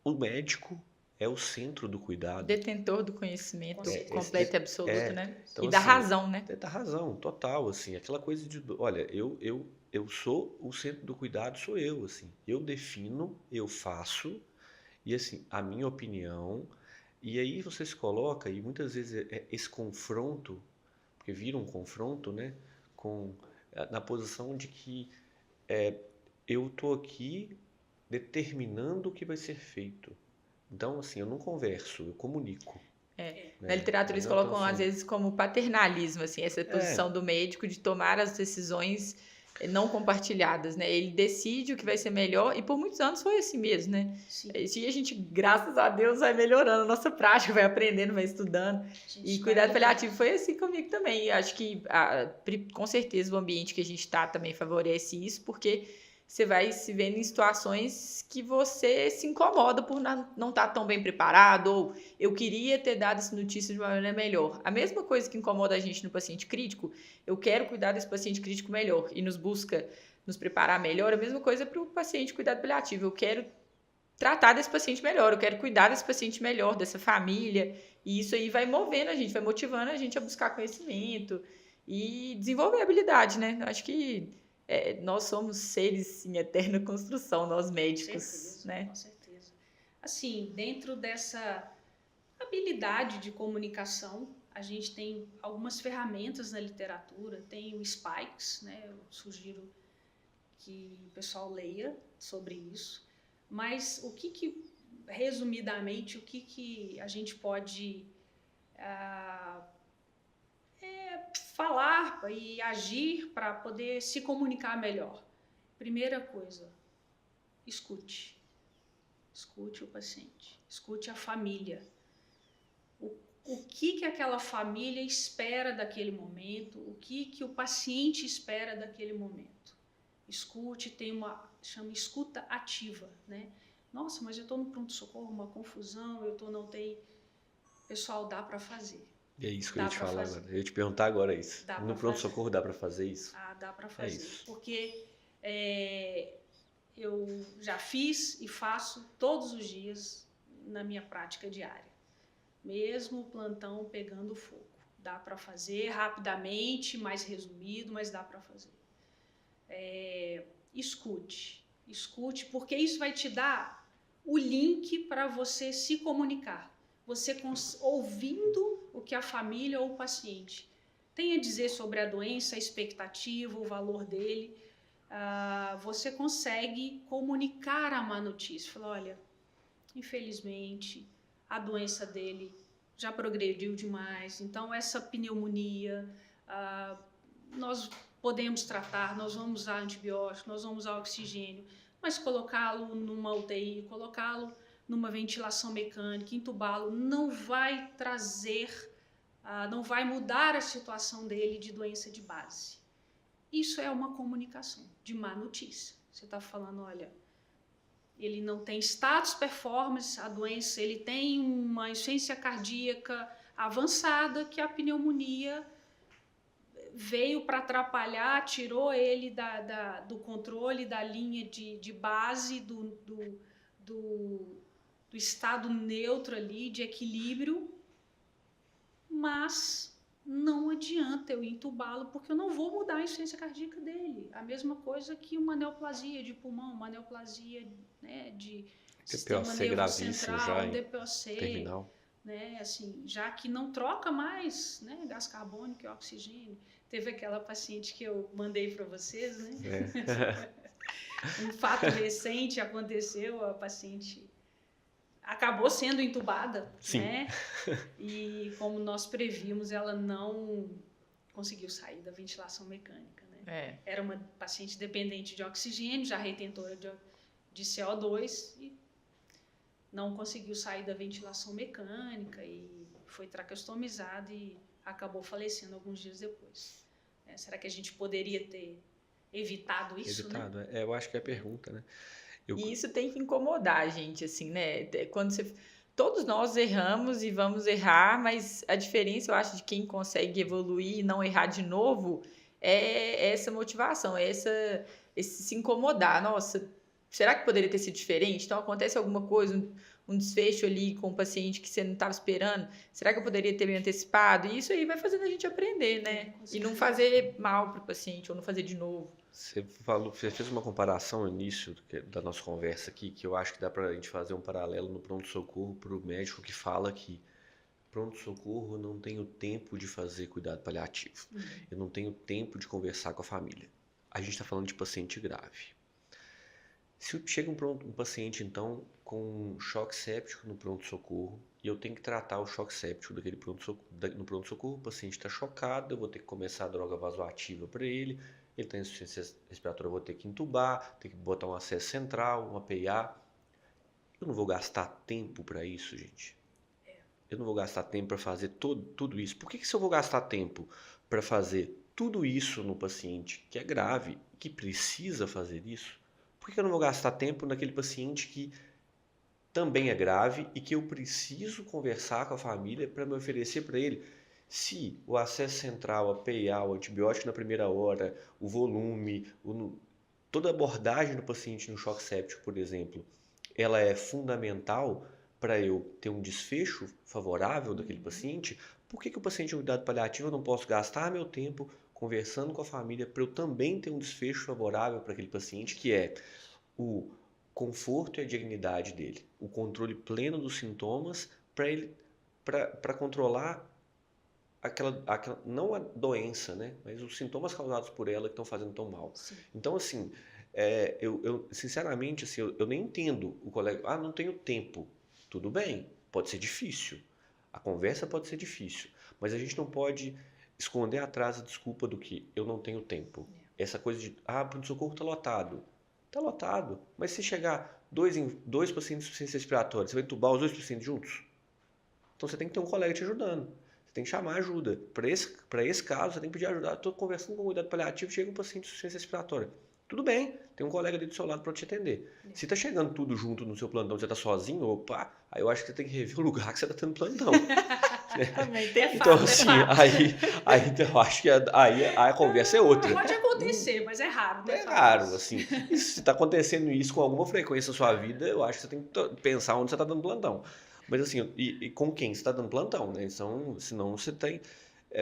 o médico é o centro do cuidado. Detentor do conhecimento Com completo e absoluto, né? Então, E da assim, razão, né? Da razão, total, assim, aquela coisa de, olha, eu sou o centro do cuidado, sou eu, assim, eu defino, eu faço, e assim, a minha opinião, e aí você se coloca, e muitas vezes esse confronto, porque vira um confronto, né, na posição de que eu tô aqui determinando o que vai ser feito. Então, assim, eu não converso, eu comunico. Na literatura eles colocam, Então, assim, às vezes, como paternalismo, assim, essa posição do médico de tomar as decisões não compartilhadas, né? Ele decide o que vai ser melhor, e por muitos anos foi assim mesmo, né? Sim. E a gente, graças a Deus, vai melhorando a nossa prática, vai aprendendo, vai estudando. E cuidado paliativo foi assim comigo também. E acho que, com certeza, o ambiente que a gente está também favorece isso, porque você vai se vendo em situações que você se incomoda por não estar tão bem preparado, ou eu queria ter dado essa notícia de uma maneira melhor. A mesma coisa que incomoda a gente no paciente crítico, eu quero cuidar desse paciente crítico melhor e nos busca nos preparar melhor, a mesma coisa para o paciente cuidado paliativo. Eu quero tratar desse paciente melhor, eu quero cuidar desse paciente melhor, dessa família, e isso aí vai movendo a gente, vai motivando a gente a buscar conhecimento e desenvolver habilidade, né? Eu acho que nós somos seres em eterna construção, nós médicos, certeza, né? Com certeza. Assim, dentro dessa habilidade de comunicação, a gente tem algumas ferramentas na literatura, tem o Spikes, né? Eu sugiro que o pessoal leia sobre isso, mas resumidamente, o que a gente pode falar e agir para poder se comunicar melhor? Primeira coisa, escute. Escute o paciente, escute a família. O que aquela família espera daquele momento, o que o paciente espera daquele momento. Escute, chama escuta ativa, né? Nossa, mas eu estou no pronto-socorro, uma confusão, eu estou na UTI. Pessoal, dá para fazer. E é isso que eu ia te falar agora. Eu ia te perguntar agora isso. No pronto-socorro dá para fazer isso? Dá para fazer. Isso. Porque eu já fiz e faço todos os dias na minha prática diária. Mesmo o plantão pegando fogo. Dá para fazer rapidamente, mais resumido, mas dá para fazer. Escute, porque isso vai te dar o link para você se comunicar. Você ouvindo o que a família ou o paciente tem a dizer sobre a doença, a expectativa, o valor dele, você consegue comunicar a má notícia. Falar, olha, infelizmente, a doença dele já progrediu demais, então essa pneumonia, nós podemos tratar, nós vamos usar antibiótico, nós vamos usar oxigênio, mas colocá-lo numa UTI, colocá-lo numa ventilação mecânica, entubá-lo, não vai trazer, não vai mudar a situação dele de doença de base. Isso é uma comunicação de má notícia. Você está falando, olha, ele não tem status performance, a doença, ele tem uma insuficiência cardíaca avançada, que a pneumonia veio para atrapalhar, tirou ele do controle da linha de base, do estado neutro ali, de equilíbrio, mas não adianta eu entubá-lo, porque eu não vou mudar a insuficiência cardíaca dele. A mesma coisa que uma neoplasia de pulmão, uma neoplasia, né, de sistema nervoso central, DPOC, terminal. Né, assim, já que não troca mais, né, gás carbônico e oxigênio. Teve aquela paciente que eu mandei para vocês, né? Um fato recente aconteceu, a paciente acabou sendo entubada, Sim. Né? E como nós prevíamos, ela não conseguiu sair da ventilação mecânica, né? Era uma paciente dependente de oxigênio, já retentora de CO2 e não conseguiu sair da ventilação mecânica e foi traqueostomizada e acabou falecendo alguns dias depois. Será que a gente poderia ter evitado isso, Evitado, né? eu acho que é a pergunta, né? E isso tem que incomodar a gente, assim, né? Quando você... Todos nós erramos e vamos errar, mas a diferença, eu acho, de quem consegue evoluir e não errar de novo é essa motivação, esse se incomodar. Nossa, será que poderia ter sido diferente? Então, acontece alguma coisa, um desfecho ali com o paciente que você não estava esperando. Será que eu poderia ter me antecipado? E isso aí vai fazendo a gente aprender, né? E não fazer mal para o paciente ou não fazer de novo. Você fez uma comparação no início da nossa conversa aqui, que eu acho que dá pra gente fazer um paralelo no pronto-socorro para o médico que fala que pronto-socorro não tenho tempo de fazer cuidado paliativo. Eu não tenho tempo de conversar com a família. A gente está falando de paciente grave. Se chega um paciente, então, com choque séptico no pronto-socorro, e eu tenho que tratar o choque séptico no pronto-socorro, o paciente está chocado, eu vou ter que começar a droga vasoativa para ele tem insuficiência respiratória, eu vou ter que entubar, ter que botar um acesso central, uma PA. Eu não vou gastar tempo para isso, gente. Eu não vou gastar tempo para fazer tudo isso. Por que se eu vou gastar tempo para fazer tudo isso no paciente que é grave, que precisa fazer isso? Por que eu não vou gastar tempo naquele paciente que também é grave e que eu preciso conversar com a família para me oferecer para ele? Se o acesso central, a PA, o antibiótico na primeira hora, o volume, toda a abordagem do paciente no choque séptico, por exemplo, ela é fundamental para eu ter um desfecho favorável daquele paciente, por que o paciente em cuidado paliativo eu não posso gastar meu tempo conversando com a família para eu também ter um desfecho favorável para aquele paciente, que é o conforto e a dignidade dele, o controle pleno dos sintomas para controlar aquela, não a doença, né, mas os sintomas causados por ela que estão fazendo tão mal. Sim. Então, assim, eu sinceramente, assim, eu nem entendo o colega, não tenho tempo. Tudo bem, pode ser difícil, a conversa pode ser difícil, mas a gente não pode esconder atrás a desculpa do que eu não tenho tempo. Essa coisa de, o pronto-socorro está lotado. Está lotado, mas se chegar dois pacientes de insuficiência respiratória, você vai entubar os 2 pacientes juntos? Então você tem que ter um colega te ajudando. Você tem que chamar ajuda. Para esse caso, você tem que pedir ajuda. Estou conversando com o cuidado paliativo, chega um paciente de insuficiência respiratória. Tudo bem, tem um colega ali do seu lado para te atender. Se está chegando tudo junto no seu plantão, você está sozinho, aí eu acho que você tem que rever o lugar que você está tendo plantão. Então, assim, aí então, eu acho que aí a conversa é outra. Pode acontecer, mas é raro. É raro, assim. E se está acontecendo isso com alguma frequência na sua vida, eu acho que você tem que pensar onde você está dando plantão. Mas assim, e com quem você está dando plantão, né? Então, senão você tem...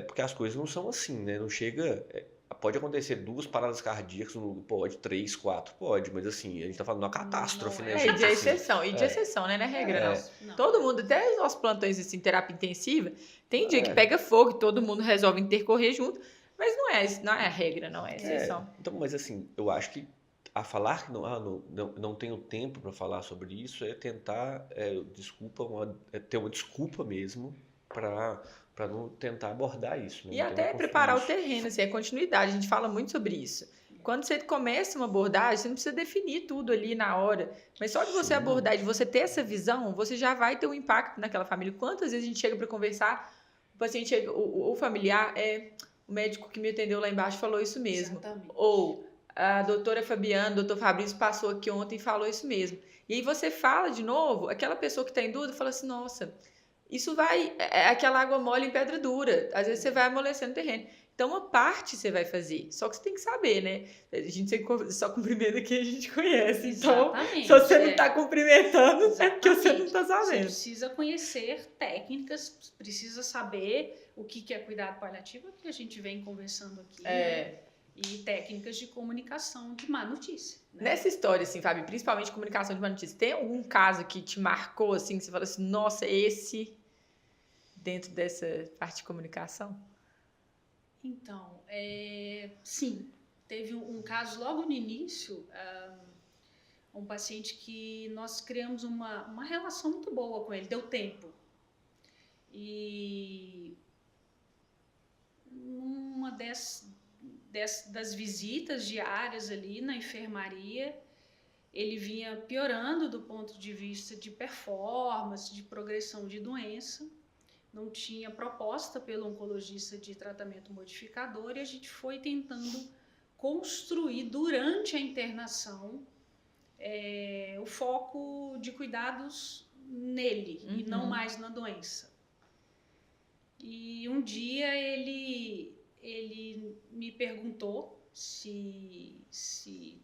porque as coisas não são assim, né? Não chega... pode acontecer 2 paradas cardíacas, pode, 3, 4, pode, mas assim, a gente está falando de uma catástrofe, né? De exceção, de exceção, né? Não é regra, não. Todo mundo, até os nossos plantões, assim, terapia intensiva, tem dia que pega fogo e todo mundo resolve intercorrer junto, mas não é a regra, não é exceção. Então, mas assim, eu acho que a falar que não tenho tempo para falar sobre isso é tentar, ter uma desculpa mesmo para não tentar abordar isso. Né? E até preparar o terreno, assim, a continuidade, a gente fala muito sobre isso. Quando você começa uma abordagem, você não precisa definir tudo ali na hora, mas só de você abordar, de você ter essa visão, você já vai ter um impacto naquela família. Quantas vezes a gente chega para conversar, o paciente chega, o familiar, o médico que me atendeu lá embaixo falou isso mesmo. Exatamente. Ou a doutora Fabiana, o doutor Fabrício passou aqui ontem e falou isso mesmo. E aí você fala de novo, aquela pessoa que está em dúvida fala assim, nossa, isso vai... É aquela água mole em pedra dura. Às vezes você vai amolecendo o terreno. Então, uma parte você vai fazer. Só que você tem que saber, né? A gente só cumprimenta quem a gente conhece. Exatamente, então, se você não está cumprimentando, é porque você não está sabendo. Você precisa conhecer técnicas, precisa saber o que é cuidado paliativo, que a gente vem conversando aqui. Né? E técnicas de comunicação de má notícia. Né? Nessa história, assim, Fábio, principalmente comunicação de má notícia, tem algum caso que te marcou, assim, que você fala assim, nossa, esse dentro dessa parte de comunicação? Então, sim, teve um caso logo no início, um paciente que nós criamos uma relação muito boa com ele, deu tempo. E das visitas diárias ali na enfermaria, ele vinha piorando do ponto de vista de performance, de progressão de doença. Não tinha proposta pelo oncologista de tratamento modificador e a gente foi tentando construir durante a internação o foco de cuidados nele e não mais na doença. E um dia ele me perguntou se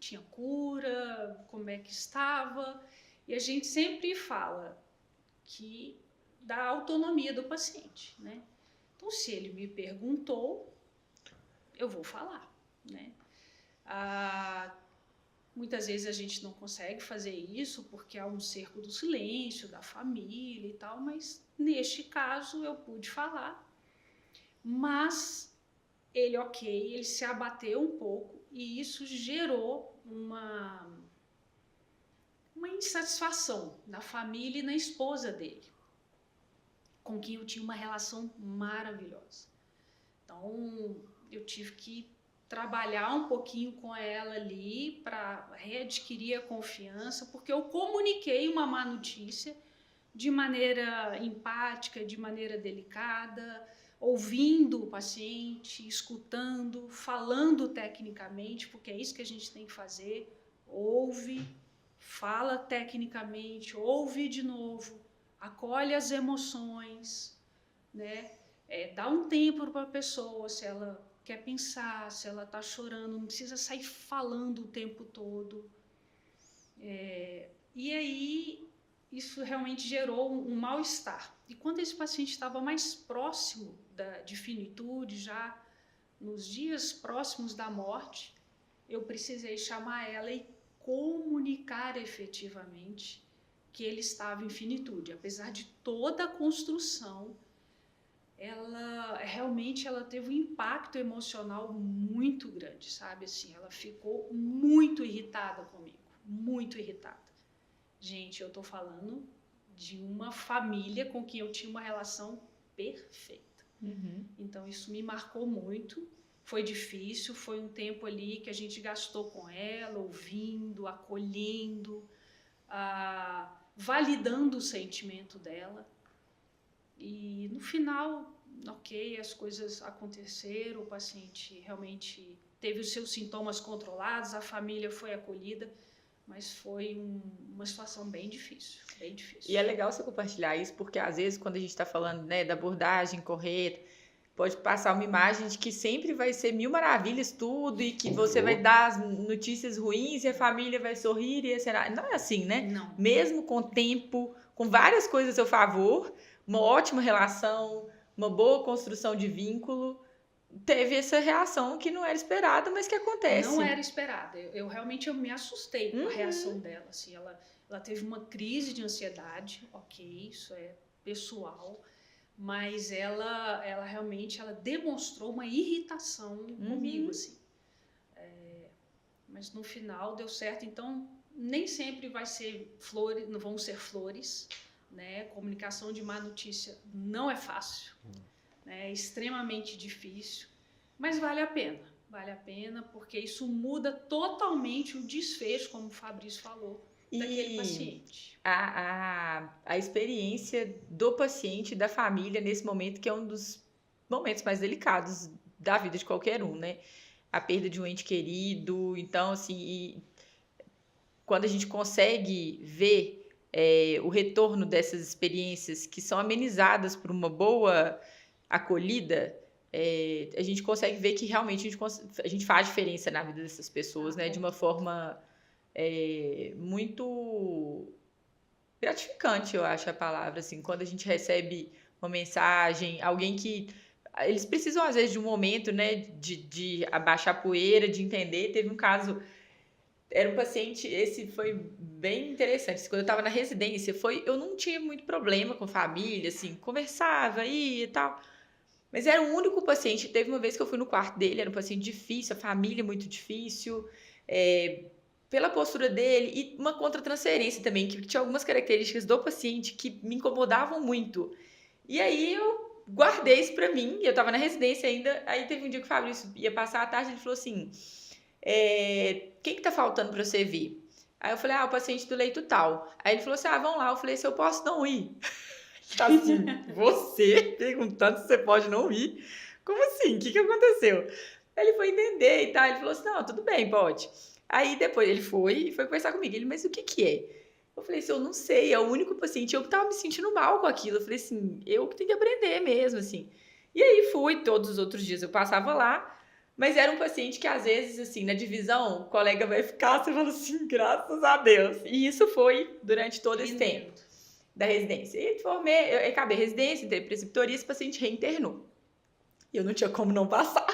tinha cura, como é que estava, e a gente sempre fala que da autonomia do paciente, né? Então, se ele me perguntou, eu vou falar, né? Muitas vezes a gente não consegue fazer isso porque há um cerco do silêncio, da família e tal, mas neste caso eu pude falar. Mas ele se abateu um pouco e isso gerou uma insatisfação na família e na esposa dele, com quem eu tinha uma relação maravilhosa. Então, eu tive que trabalhar um pouquinho com ela ali para readquirir a confiança, porque eu comuniquei uma má notícia de maneira empática, de maneira delicada, ouvindo o paciente, escutando, falando tecnicamente, porque é isso que a gente tem que fazer. Ouve, fala tecnicamente, ouve de novo, acolhe as emoções, né? Dá um tempo para a pessoa, se ela quer pensar, se ela está chorando, não precisa sair falando o tempo todo. E aí, isso realmente gerou um mal-estar. E quando esse paciente estava mais próximo de finitude, já nos dias próximos da morte, eu precisei chamar ela e comunicar efetivamente que ele estava em finitude. Apesar de toda a construção, ela teve um impacto emocional muito grande, sabe? Assim, ela ficou muito irritada comigo, muito irritada. Gente, eu tô falando de uma família com quem eu tinha uma relação perfeita. Então, isso me marcou muito. Foi difícil, foi um tempo ali que a gente gastou com ela, ouvindo, acolhendo, validando o sentimento dela. E no final, as coisas aconteceram, o paciente realmente teve os seus sintomas controlados, a família foi acolhida, mas foi uma situação bem difícil, bem difícil. E é legal você compartilhar isso, porque às vezes quando a gente está falando, né, da abordagem correta, pode passar uma imagem de que sempre vai ser mil maravilhas tudo e que você vai dar as notícias ruins e a família vai sorrir e será. Não é assim, né? Não. Mesmo com tempo, com várias coisas a seu favor, uma ótima relação, uma boa construção de vínculo, teve essa reação que não era esperada, mas que acontece. Não era esperada. Eu realmente me assustei com a reação dela. Assim, ela teve uma crise de ansiedade, isso é pessoal, mas ela realmente demonstrou uma irritação comigo, assim. Mas no final deu certo. Então, nem sempre não vão ser flores, né? Comunicação de má notícia não é fácil, né? É extremamente difícil, mas vale a pena, porque isso muda totalmente o desfecho, como o Fabrício falou, daquele paciente. A experiência do paciente e da família nesse momento, que é um dos momentos mais delicados da vida de qualquer um, né? A perda de um ente querido. Então, assim, quando a gente consegue ver o retorno dessas experiências que são amenizadas por uma boa acolhida, a gente consegue ver que realmente a gente faz diferença na vida dessas pessoas, né? De uma forma muito gratificante, eu acho a palavra, assim, quando a gente recebe uma mensagem, alguém que eles precisam às vezes de um momento, né, de abaixar a poeira, de entender. Teve um caso, era um paciente, esse foi bem interessante, quando eu estava na residência, eu não tinha muito problema com família, assim, conversava aí e tal, mas era o único paciente. Teve uma vez que eu fui no quarto dele, era um paciente difícil, a família muito difícil, pela postura dele, e uma contratransferência também, que tinha algumas características do paciente que me incomodavam muito. E aí eu guardei isso pra mim, e eu tava na residência ainda, aí teve um dia que o Fabrício ia passar a tarde, ele falou assim, quem que tá faltando pra você ver? Aí eu falei, o paciente do leito tal. Aí ele falou assim, vamos lá. Eu falei, se eu posso não ir? Assim, você perguntando se você pode não ir? Como assim? O que aconteceu? Aí ele foi entender e tal, ele falou assim, não, tudo bem, pode. Aí depois ele foi conversar comigo, ele, mas o que é? Eu falei assim, eu não sei, é o único paciente, eu que tava me sentindo mal com aquilo. Eu falei assim, eu que tenho que aprender mesmo, assim. E aí fui, todos os outros dias eu passava lá, mas era um paciente que às vezes, assim, na divisão, o colega vai ficar, você fala assim, graças a Deus. E isso foi durante todo esse tempo da residência. E formei, eu acabei a residência, entrei preceptoria, esse paciente reinternou. E eu não tinha como não passar.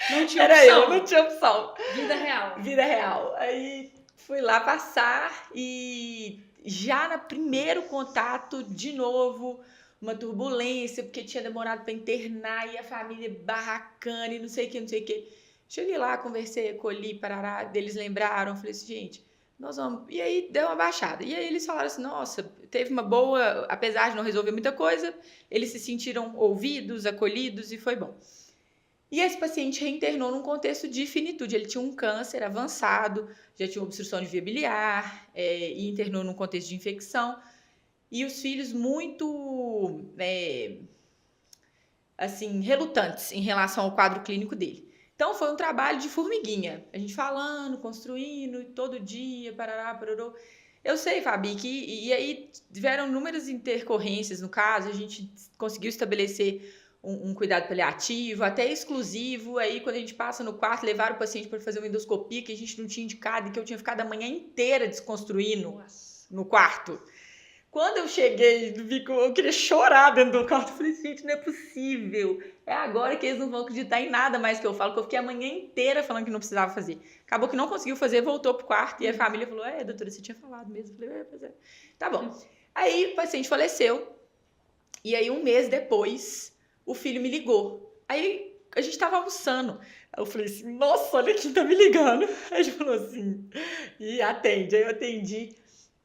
Não tinha Era opção. eu, não tinha opção. Vida real. Vida real. Aí fui lá passar e já no primeiro contato, de novo, uma turbulência, porque tinha demorado para internar e a família barracana e não sei o que, não sei o que. Cheguei lá, conversei, acolhi, parará, eles lembraram, falei assim, gente, nós vamos... E aí deu uma baixada. E aí eles falaram assim, nossa, teve uma boa... Apesar de não resolver muita coisa, eles se sentiram ouvidos, acolhidos e foi bom. E esse paciente reinternou num contexto de finitude. Ele tinha um câncer avançado, já tinha obstrução de via biliar, e internou num contexto de infecção. E os filhos muito, assim, relutantes em relação ao quadro clínico dele. Então, foi um trabalho de formiguinha. A gente falando, construindo, todo dia, parará, parará. Eu sei, Fabi, e aí tiveram inúmeras intercorrências no caso, a gente conseguiu estabelecer um cuidado paliativo, até exclusivo. Aí, quando a gente passa no quarto, levaram o paciente para fazer uma endoscopia que a gente não tinha indicado e que eu tinha ficado a manhã inteira desconstruindo no quarto. Quando eu cheguei, eu queria chorar dentro do quarto. Eu falei, gente, não é possível. É agora que eles não vão acreditar em nada mais que eu falo, que eu fiquei a manhã inteira falando que não precisava fazer. Acabou que não conseguiu fazer, voltou pro quarto e a família falou, doutora, você tinha falado mesmo. Eu falei, pois é. Tá bom. Aí o paciente faleceu e aí um mês depois o filho me ligou. Aí a gente tava almoçando. Aí eu falei assim, nossa, olha quem tá me ligando. Aí ele falou assim, e atende. Aí eu atendi.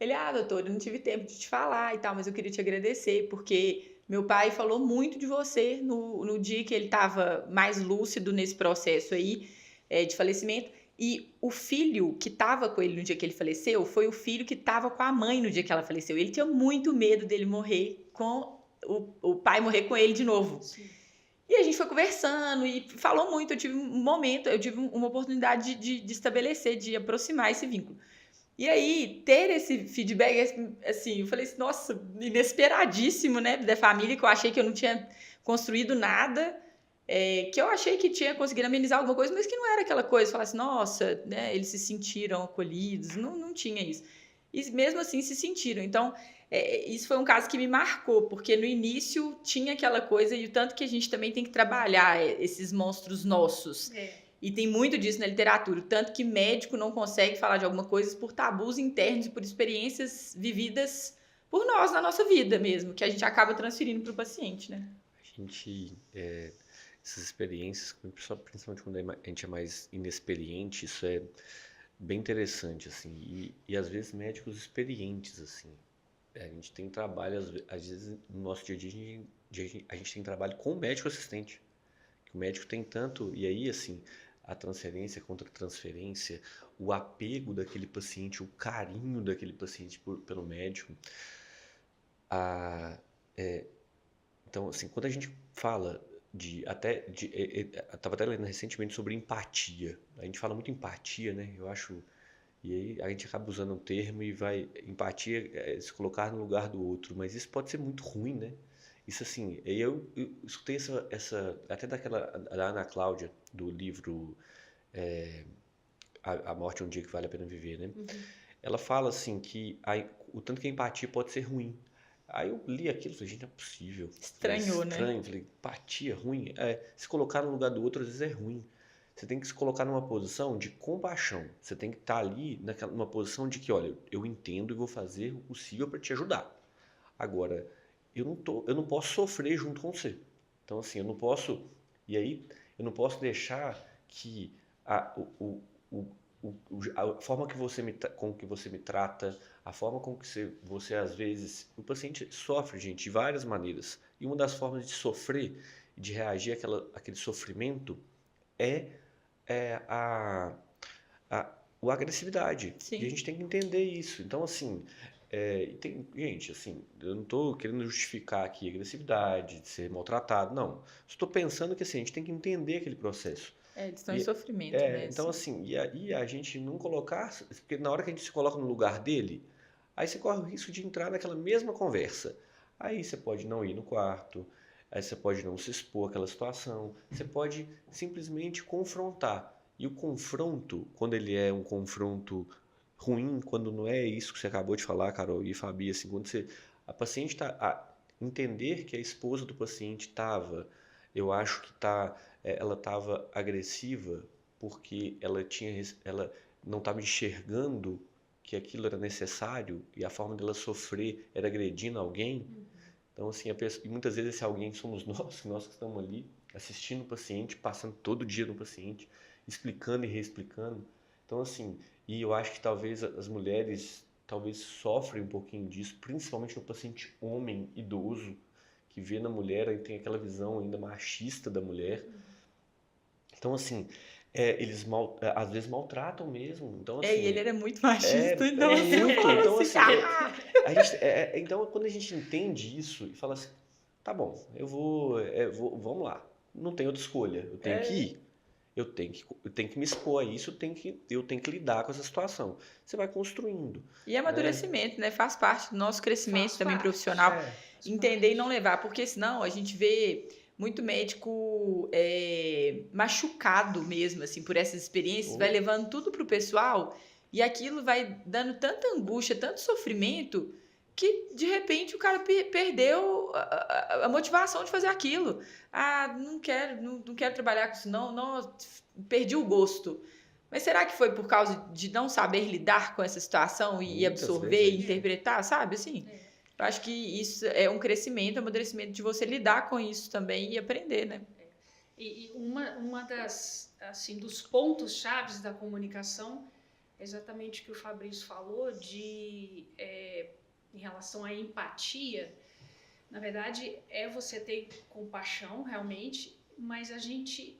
Ele, doutor, eu não tive tempo de te falar e tal, mas eu queria te agradecer, porque meu pai falou muito de você no dia que ele estava mais lúcido nesse processo aí de falecimento. E o filho que estava com ele no dia que ele faleceu foi o filho que estava com a mãe no dia que ela faleceu. Ele tinha muito medo dele morrer com o pai morrer com ele de novo. Sim. E a gente foi conversando e falou muito. Eu tive uma oportunidade de estabelecer, de aproximar esse vínculo. E aí, ter esse feedback, assim, eu falei assim, nossa, inesperadíssimo, né, da família, que eu achei que eu não tinha construído nada, que eu achei que tinha conseguido amenizar alguma coisa, mas que não era aquela coisa, falar assim, nossa, né, eles se sentiram acolhidos, não tinha isso. E mesmo assim se sentiram. Então, isso foi um caso que me marcou, porque no início tinha aquela coisa, e o tanto que a gente também tem que trabalhar esses monstros nossos. E tem muito disso na literatura, tanto que médico não consegue falar de alguma coisa por tabus internos e por experiências vividas por nós na nossa vida mesmo, que a gente acaba transferindo para o paciente, né? A gente, essas experiências, principalmente quando a gente é mais inexperiente, isso é bem interessante, assim, e às vezes médicos experientes, assim, a gente tem trabalho, às vezes no nosso dia a dia a gente tem trabalho com o médico assistente, que o médico tem tanto, e aí, assim, a transferência, a contra-transferência, o apego daquele paciente, o carinho daquele paciente pelo médico. Então, assim, quando a gente fala eu estava até lendo recentemente sobre empatia. A gente fala muito empatia, né? Eu acho... E aí a gente acaba usando um termo e empatia é se colocar no lugar do outro, mas isso pode ser muito ruim, né? Isso assim, eu escutei até da Ana Cláudia, do livro A Morte é um Dia que Vale a Pena Viver, né? Uhum. Ela fala assim que o tanto que a empatia pode ser ruim. Aí eu li aquilo e falei, gente, não é possível. Estranhou, né? Estranho, falei, empatia, ruim. Se colocar no lugar do outro às vezes é ruim. Você tem que se colocar numa posição de compaixão. Você tem que estar ali numa posição de que, olha, eu entendo e vou fazer o possível para te ajudar. Agora, eu não posso sofrer junto com você. Então, assim, eu não posso deixar que a forma com que você me trata, a forma com que você às vezes, o paciente sofre, gente, de várias maneiras. E uma das formas de sofrer, de reagir àquele sofrimento é a agressividade. E a Sim. gente tem que entender isso. Então, assim, gente, assim, eu não estou querendo justificar aqui a agressividade, de ser maltratado, não. Estou pensando que assim, a gente tem que entender aquele processo. Eles estão em E, sofrimento, né? então, assim, e a gente não colocar, porque na hora que a gente se coloca no lugar dele, aí você corre o risco de entrar naquela mesma conversa. Aí você pode não ir no quarto, aí você pode não se expor àquela situação, você pode simplesmente confrontar. E o confronto, quando ele é um confronto ruim, quando não é isso que você acabou de falar, Carol e Fabi, assim, quando a paciente entender que a esposa do paciente eu acho que ela estava agressiva porque ela não estava enxergando que aquilo era necessário e a forma dela sofrer era agredindo alguém. Então, assim, e muitas vezes esse alguém somos nós que estamos ali assistindo o paciente, passando todo dia no paciente, explicando e reexplicando. Então, assim, e eu acho que talvez as mulheres talvez sofrem um pouquinho disso, principalmente no paciente homem idoso, que vê na mulher e tem aquela visão ainda machista da mulher. Então, assim, às vezes maltratam mesmo. Então, E assim, ele era muito machista, então é assim, eu muito. falo Então, assim, assim, então, quando a gente entende isso e fala assim, tá bom, vamos lá, não tem outra escolha, eu tenho que ir, eu tenho que me expor a isso, eu tenho que lidar com essa situação. Você vai construindo, E amadurecimento, né? Faz parte do nosso crescimento Faz também parte. profissional. É. Entender e não levar, porque senão a gente vê muito médico machucado mesmo, assim, por essas experiências, vai levando tudo pro pessoal e aquilo vai dando tanta angústia, tanto sofrimento, que de repente o cara perdeu a motivação de fazer aquilo. Ah, não quero trabalhar com isso, não, perdi o gosto. Mas será que foi por causa de não saber lidar com essa situação e Muitas absorver vezes é e isso. interpretar, sabe? Assim, eu acho que isso é um crescimento, amadurecimento de você lidar com isso também e aprender, né? E uma das, assim, dos pontos chaves da comunicação é exatamente o que o Fabrício falou em relação à empatia. Na verdade, é você ter compaixão, realmente, mas a gente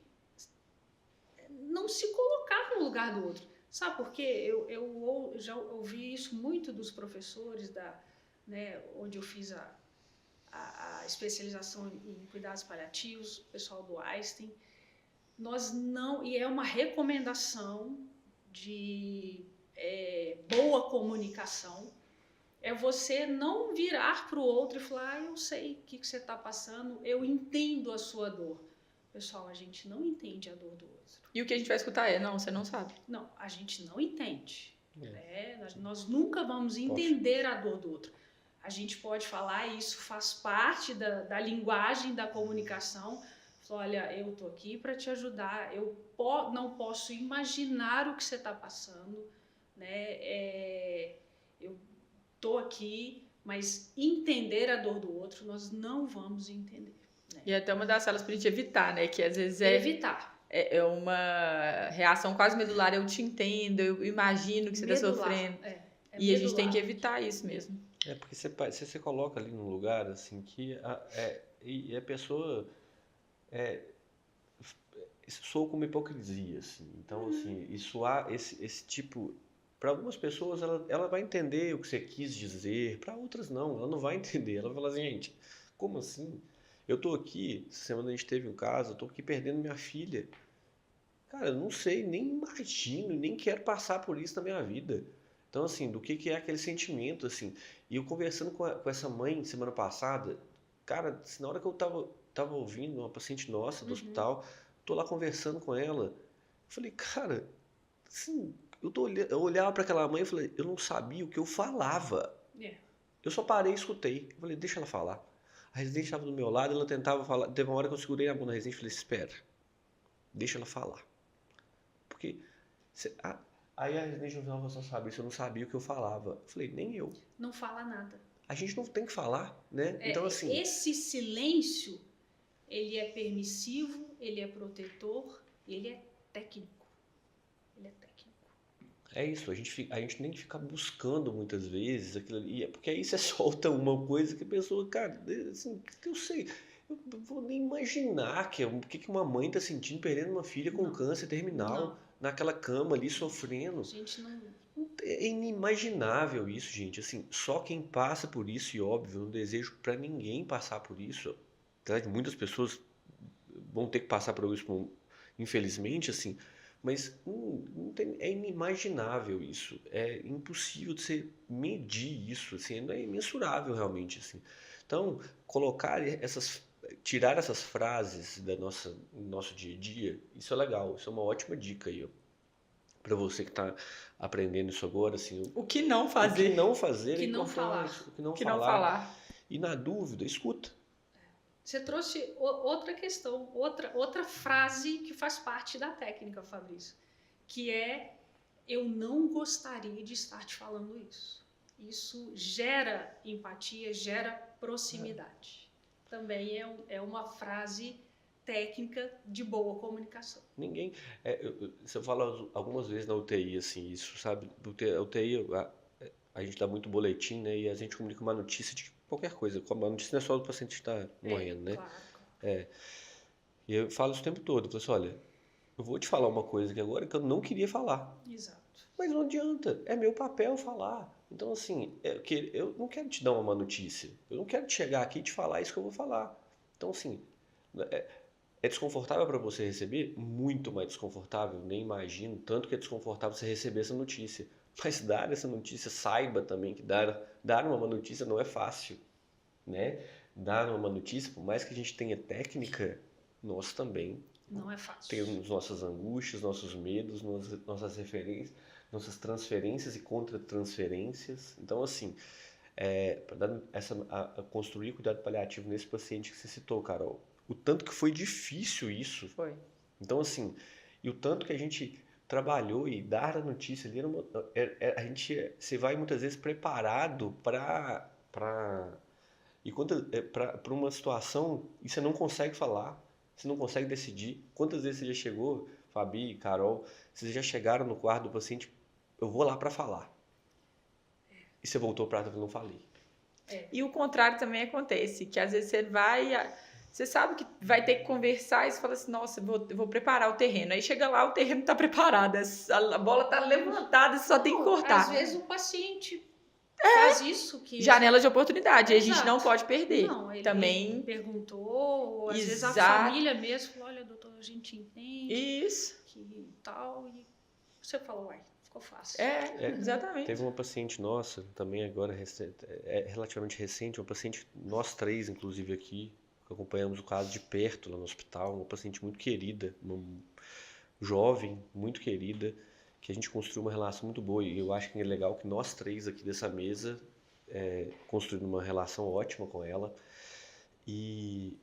não se colocar no lugar do outro. Sabe por quê? Eu já ouvi isso muito dos professores, né, onde eu fiz a especialização em cuidados paliativos, o pessoal do Einstein. E é uma recomendação de boa comunicação, é você não virar para o outro e falar, eu sei o que você está passando, eu entendo a sua dor. Pessoal, a gente não entende a dor do outro. E o que a gente vai escutar não, você não sabe. Não, a gente não entende. Nós nunca vamos entender a dor do outro. A gente pode falar, e isso faz parte da linguagem da comunicação. Olha, eu estou aqui para te ajudar, eu não posso imaginar o que você está passando, né? Eu estou aqui, mas entender a dor do outro, nós não vamos entender. Né? E até uma das salas para a gente evitar, né? Que às vezes evitar. É uma reação quase medular, eu te entendo, eu imagino que você está sofrendo. E medular. A gente tem que evitar isso mesmo. Porque você coloca ali num lugar assim que a pessoa soa como hipocrisia, assim. Então, assim, isso há esse tipo. Para algumas pessoas ela vai entender o que você quis dizer, para outras não, ela não vai entender. Ela vai falar assim, gente, como assim? Eu tô aqui, essa semana a gente teve um caso, eu tô aqui perdendo minha filha. Cara, eu não sei, nem imagino, nem quero passar por isso na minha vida. Então, assim, do que é aquele sentimento, assim. E eu conversando com essa mãe semana passada, cara, na hora que eu tava ouvindo uma paciente nossa do hospital, tô lá conversando com ela, eu falei, cara, assim, eu olhava para aquela mãe e falei, eu não sabia o que eu falava. Eu só parei e escutei. Eu falei, deixa ela falar. A residente estava do meu lado, ela tentava falar. Teve uma hora que eu segurei a mão da residente e falei, espera, deixa ela falar. Porque aí a residente no final falou assim, sabe, eu não sabia o que eu falava. Eu falei, nem eu. Não fala nada. A gente não tem que falar, né? Então, assim... Esse silêncio, ele é permissivo, ele é protetor, ele é técnico. Ele é técnico. É isso, a gente nem fica buscando muitas vezes aquilo ali, porque aí você solta uma coisa que a pessoa, cara, assim, que eu sei, eu não vou nem imaginar o que que uma mãe tá sentindo perdendo uma filha com Não, câncer terminal, não. naquela cama ali A sofrendo. gente não. É inimaginável isso, gente. Assim, só quem passa por isso, e óbvio, eu não desejo pra ninguém passar por isso. Apesar de muitas pessoas vão ter que passar por isso, infelizmente, assim, mas é inimaginável isso. É impossível de você medir isso, assim, não é imensurável realmente, assim. Então, tirar essas frases do nosso dia a dia, isso é legal, isso é uma ótima dica aí, ó, para você que está aprendendo isso agora, assim, O que não o que fazer? não O fazer é que não importante, falar. o que não O que não falar. falar? E na dúvida, escuta. Você trouxe outra questão, outra frase que faz parte da técnica, Fabrício, que é: eu não gostaria de estar te falando isso. Isso gera empatia, gera proximidade. Também é uma frase técnica de boa comunicação. Ninguém. Você fala algumas vezes na UTI, assim, isso, sabe? A UTI, a gente dá muito boletim, né? E a gente comunica uma notícia de qualquer coisa. A notícia não é só do paciente estar morrendo, né? Claro. E eu falo isso o tempo todo. Eu falo assim, olha, eu vou te falar uma coisa aqui agora que eu não queria falar. Exato. Mas não adianta, é meu papel falar. Então, assim, eu não quero te dar uma má notícia. Eu não quero te chegar aqui e te falar isso que eu vou falar. Então, assim, é desconfortável para você receber? Muito mais desconfortável, nem imagino. Tanto que é desconfortável você receber essa notícia. Mas dar essa notícia, saiba também que dar uma má notícia não é fácil, né? Dar uma má notícia, por mais que a gente tenha técnica, nós também Não é fácil. temos nossas angústias, nossos medos, nossas referências, nossas transferências e contra-transferências. Então, assim, para construir cuidado paliativo nesse paciente que você citou, Carol, o tanto que foi difícil isso. Foi. Então, assim, e o tanto que a gente trabalhou e dar a notícia ali, você vai muitas vezes preparado para uma situação e você não consegue falar, você não consegue decidir. Quantas vezes você já chegou, Fabi, Carol, vocês já chegaram no quarto do paciente, eu vou lá para falar. E você voltou para trás e não falei. E o contrário também acontece, que às vezes você sabe que vai ter que conversar e você fala assim, nossa, eu vou preparar o terreno. Aí chega lá, o terreno está preparado, a bola está levantada, você só tem que cortar. Às vezes o paciente faz isso. Janela de oportunidade, a gente Exato. não pode perder. Não, ele também perguntou, ou às vezes a Exato. família mesmo falou, olha, doutor, a gente entende Isso. que tal, e você falou, uai, ficou fácil. Exatamente. Teve uma paciente nossa, também agora, relativamente recente, uma paciente, nós três, inclusive aqui, que acompanhamos o caso de perto lá no hospital, uma paciente muito querida, uma jovem, muito querida, que a gente construiu uma relação muito boa. E eu acho que é legal que nós três aqui dessa mesa construímos uma relação ótima com ela. E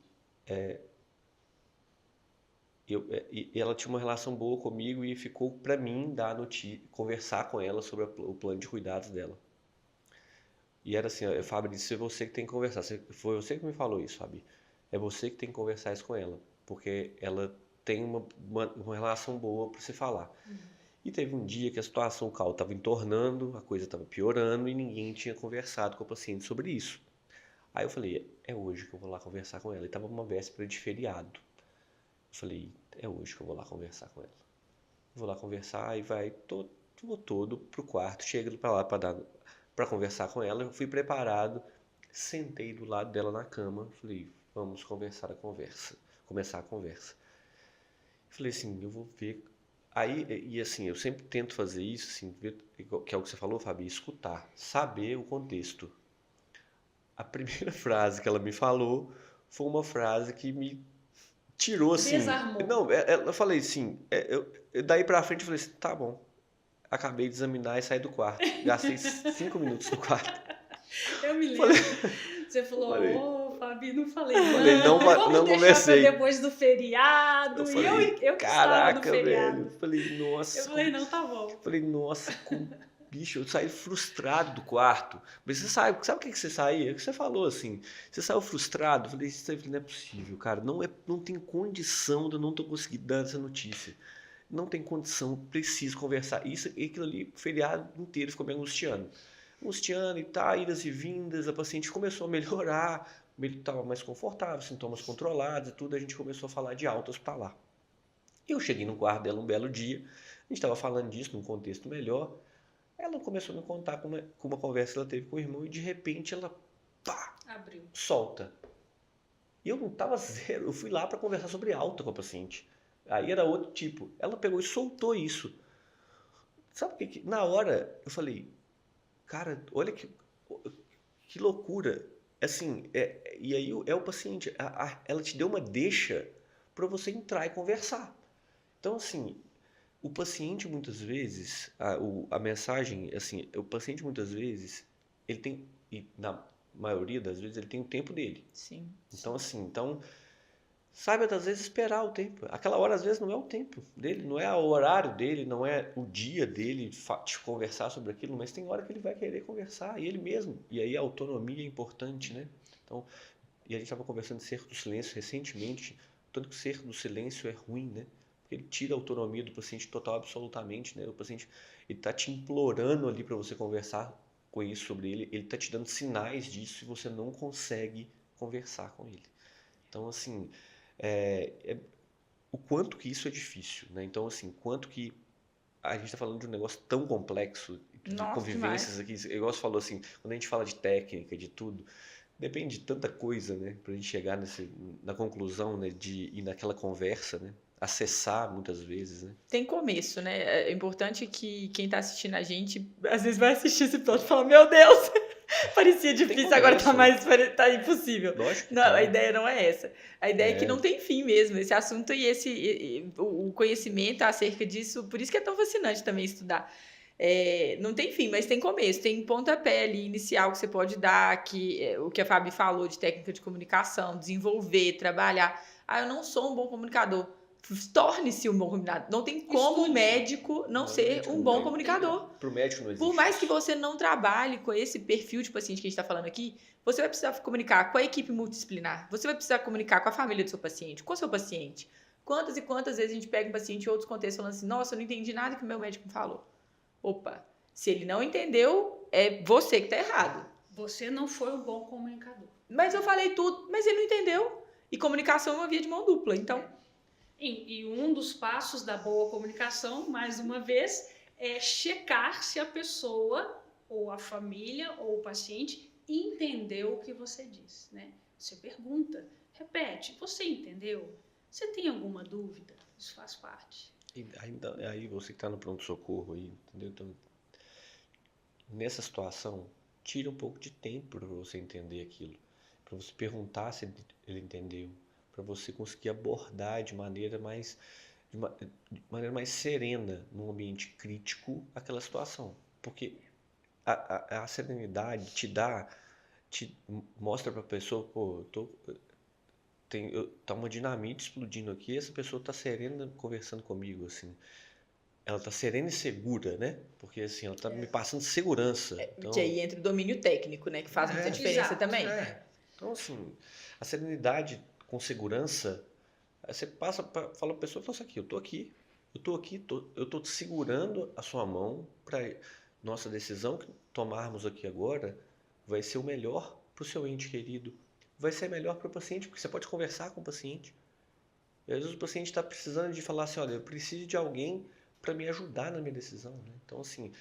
ela tinha uma relação boa comigo e ficou para mim conversar com ela sobre o plano de cuidados dela. E era assim, Fabrício, é você que tem que conversar. Foi você que me falou isso, Fabi. É você que tem que conversar isso com ela, porque ela tem uma relação boa para se falar. E teve um dia que a situação, o caos estava entornando, a coisa estava piorando e ninguém tinha conversado com a paciente sobre isso. Aí eu falei, é hoje que eu vou lá conversar com ela. E estava uma véspera de feriado. Eu falei, é hoje que eu vou lá conversar com ela. Vou lá conversar e vou todo pro quarto. Chego para lá para conversar com ela. Eu fui preparado, sentei do lado dela na cama. Falei, vamos começar a conversa. Eu falei assim, eu vou ver. Aí, e assim, eu sempre tento fazer isso, assim, que é o que você falou, Fabi, escutar, saber o contexto. A primeira frase que ela me falou foi uma frase que me tirou assim. Desarmou. Não, eu falei assim, daí pra frente eu falei assim, tá bom. Acabei de examinar e saí do quarto. Gastei 5 minutos no quarto. Eu me lembro. Você falou, Fabi, não falei não vamos deixar conversei. Pra depois do feriado. Eu falei, eu que estava no feriado. velho. Eu falei, nossa. Eu falei, não, tá bom. Eu falei, nossa, bicho, eu saí frustrado do quarto. Mas você sabe o que você saía? O que você falou assim? Você saiu frustrado? Eu falei, isso não é possível, cara. Não tem condição de eu não ter conseguido dar essa notícia. não tem condição, preciso conversar. Isso e aquilo ali, o feriado inteiro ficou me angustiando. Angustiando e tá, idas e vindas, a paciente começou a melhorar, estava mais confortável, sintomas controlados e tudo, a gente começou a falar de alta hospitalar. Eu cheguei no quarto dela um belo dia, a gente estava falando disso num contexto melhor, ela começou a me contar com uma conversa que ela teve com o irmão e de repente ela, pá, Abriu. solta. E eu não estava zero, eu fui lá para conversar sobre alta com a paciente. Aí era outro tipo. Ela pegou e soltou isso. Sabe o que? Na hora eu falei, cara, olha que loucura. Assim, e aí é o paciente, ela te deu uma deixa para você entrar e conversar. Então, assim, o paciente muitas vezes, a mensagem, assim, o paciente muitas vezes, ele tem, e na maioria das vezes, ele tem o tempo dele. Sim. Então, assim, saiba às vezes esperar o tempo. Aquela hora às vezes não é o tempo dele, não é o horário dele, não é o dia dele de conversar sobre aquilo, mas tem hora que ele vai querer conversar, e ele mesmo. E aí a autonomia é importante, né? Então, e a gente estava conversando de cerco do silêncio recentemente, tanto que o cerco do silêncio é ruim, né? Porque ele tira a autonomia do paciente total, absolutamente, né? O paciente, ele está te implorando ali para você conversar com isso sobre ele está te dando sinais disso e você não consegue conversar com ele. Então, assim, o quanto que isso é difícil, né? Então, assim, quanto que a gente está falando de um negócio tão complexo, de Nossa, convivências demais. aqui, igual você falou assim, quando a gente fala de técnica, de tudo, depende de tanta coisa, né? Pra gente chegar na conclusão, né? De ir naquela conversa, né? Acessar muitas vezes, né? Tem começo, né? É importante que quem tá assistindo a gente, às vezes vai assistir esse episódio e fala, meu Deus, parecia difícil, agora tá tá impossível. Lógico que Não, tem. a ideia não é essa. A ideia é que não tem fim mesmo. Esse assunto o conhecimento acerca disso, por isso que é tão fascinante também estudar. Não tem fim, mas tem começo, tem pontapé ali inicial que você pode dar, o que a Fabi falou de técnica de comunicação, desenvolver, trabalhar. Eu não sou um bom comunicador. Torne-se um bom comunicador. Não tem como o médico não ser um bom comunicador. Para o médico não existe. Por mais que você não trabalhe com esse perfil de paciente que a gente está falando aqui, você vai precisar comunicar com a equipe multidisciplinar. Você vai precisar comunicar com a família do seu paciente, com o seu paciente. Quantas e quantas vezes a gente pega um paciente em outros contextos falando assim, nossa, eu não entendi nada que o meu médico me falou. Opa, se ele não entendeu, é você que está errado. Você não foi um bom comunicador. Mas eu falei tudo, mas ele não entendeu. E comunicação é uma via de mão dupla, então... E um dos passos da boa comunicação, mais uma vez, é checar se a pessoa, ou a família, ou o paciente entendeu o que você diz, né? Você pergunta, repete, você entendeu? Você tem alguma dúvida? Isso faz parte. E aí você que está no pronto-socorro aí, entendeu? Então, nessa situação, tira um pouco de tempo para você entender aquilo, para você perguntar se ele entendeu, para você conseguir abordar de maneira mais serena, num ambiente crítico, aquela situação. Porque a serenidade te mostra para a pessoa, pô, tá uma dinamite explodindo aqui, essa pessoa tá serena conversando comigo, assim. Ela tá serena e segura, né? Porque, assim, ela tá me passando segurança. Então, que aí entra o domínio técnico, né? Que faz muita diferença também. Então, assim, a serenidade com segurança, você fala pra pessoa, fala assim, eu tô te segurando a sua mão para nossa decisão que tomarmos aqui agora vai ser o melhor para o seu ente querido, vai ser melhor para o paciente, porque você pode conversar com o paciente. E às vezes o paciente está precisando de falar assim, olha, eu preciso de alguém para me ajudar na minha decisão, né? Então, assim,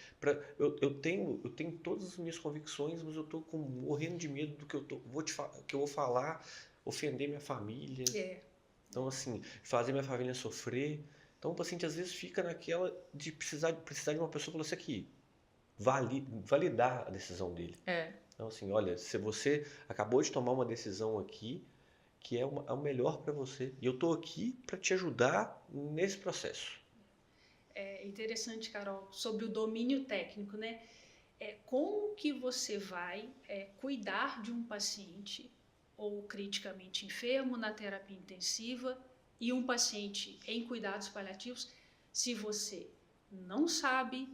eu tenho todas as minhas convicções, mas eu estou morrendo de medo do que que eu vou falar, ofender minha família. Então, assim, fazer minha família sofrer. Então, o paciente às vezes fica naquela de precisar de uma pessoa que você aqui validar a decisão dele. Então, assim, olha, se você acabou de tomar uma decisão aqui que é o melhor para você, e eu estou aqui para te ajudar nesse processo. É interessante, Carol, sobre o domínio técnico, né? Como que você vai cuidar de um paciente ou criticamente enfermo na terapia intensiva e um paciente em cuidados paliativos se você não sabe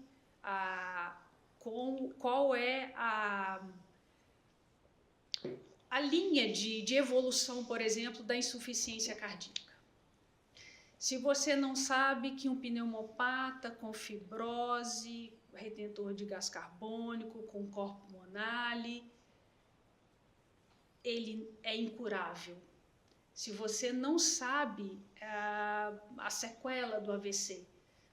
qual é a linha de evolução, por exemplo, da insuficiência cardíaca. Se você não sabe que um pneumopata com fibrose, retentor de gás carbônico, com corpo monale, ele é incurável. Se você não sabe a sequela do AVC,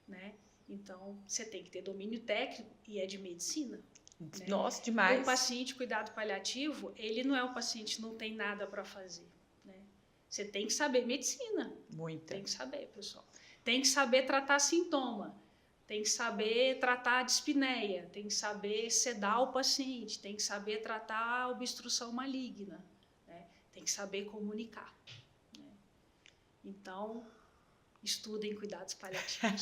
né? Então, você tem que ter domínio técnico e é de medicina. Né? Nossa, demais. O paciente cuidado paliativo, ele não é um paciente que não tem nada para fazer. Né? Você tem que saber medicina. Muita. Tem que saber, pessoal. Tem que saber tratar sintoma. Tem que saber tratar a dispneia. Tem que saber sedar o paciente. Tem que saber tratar a obstrução maligna. Né? Tem que saber comunicar. Né? Então, estudem cuidados paliativos.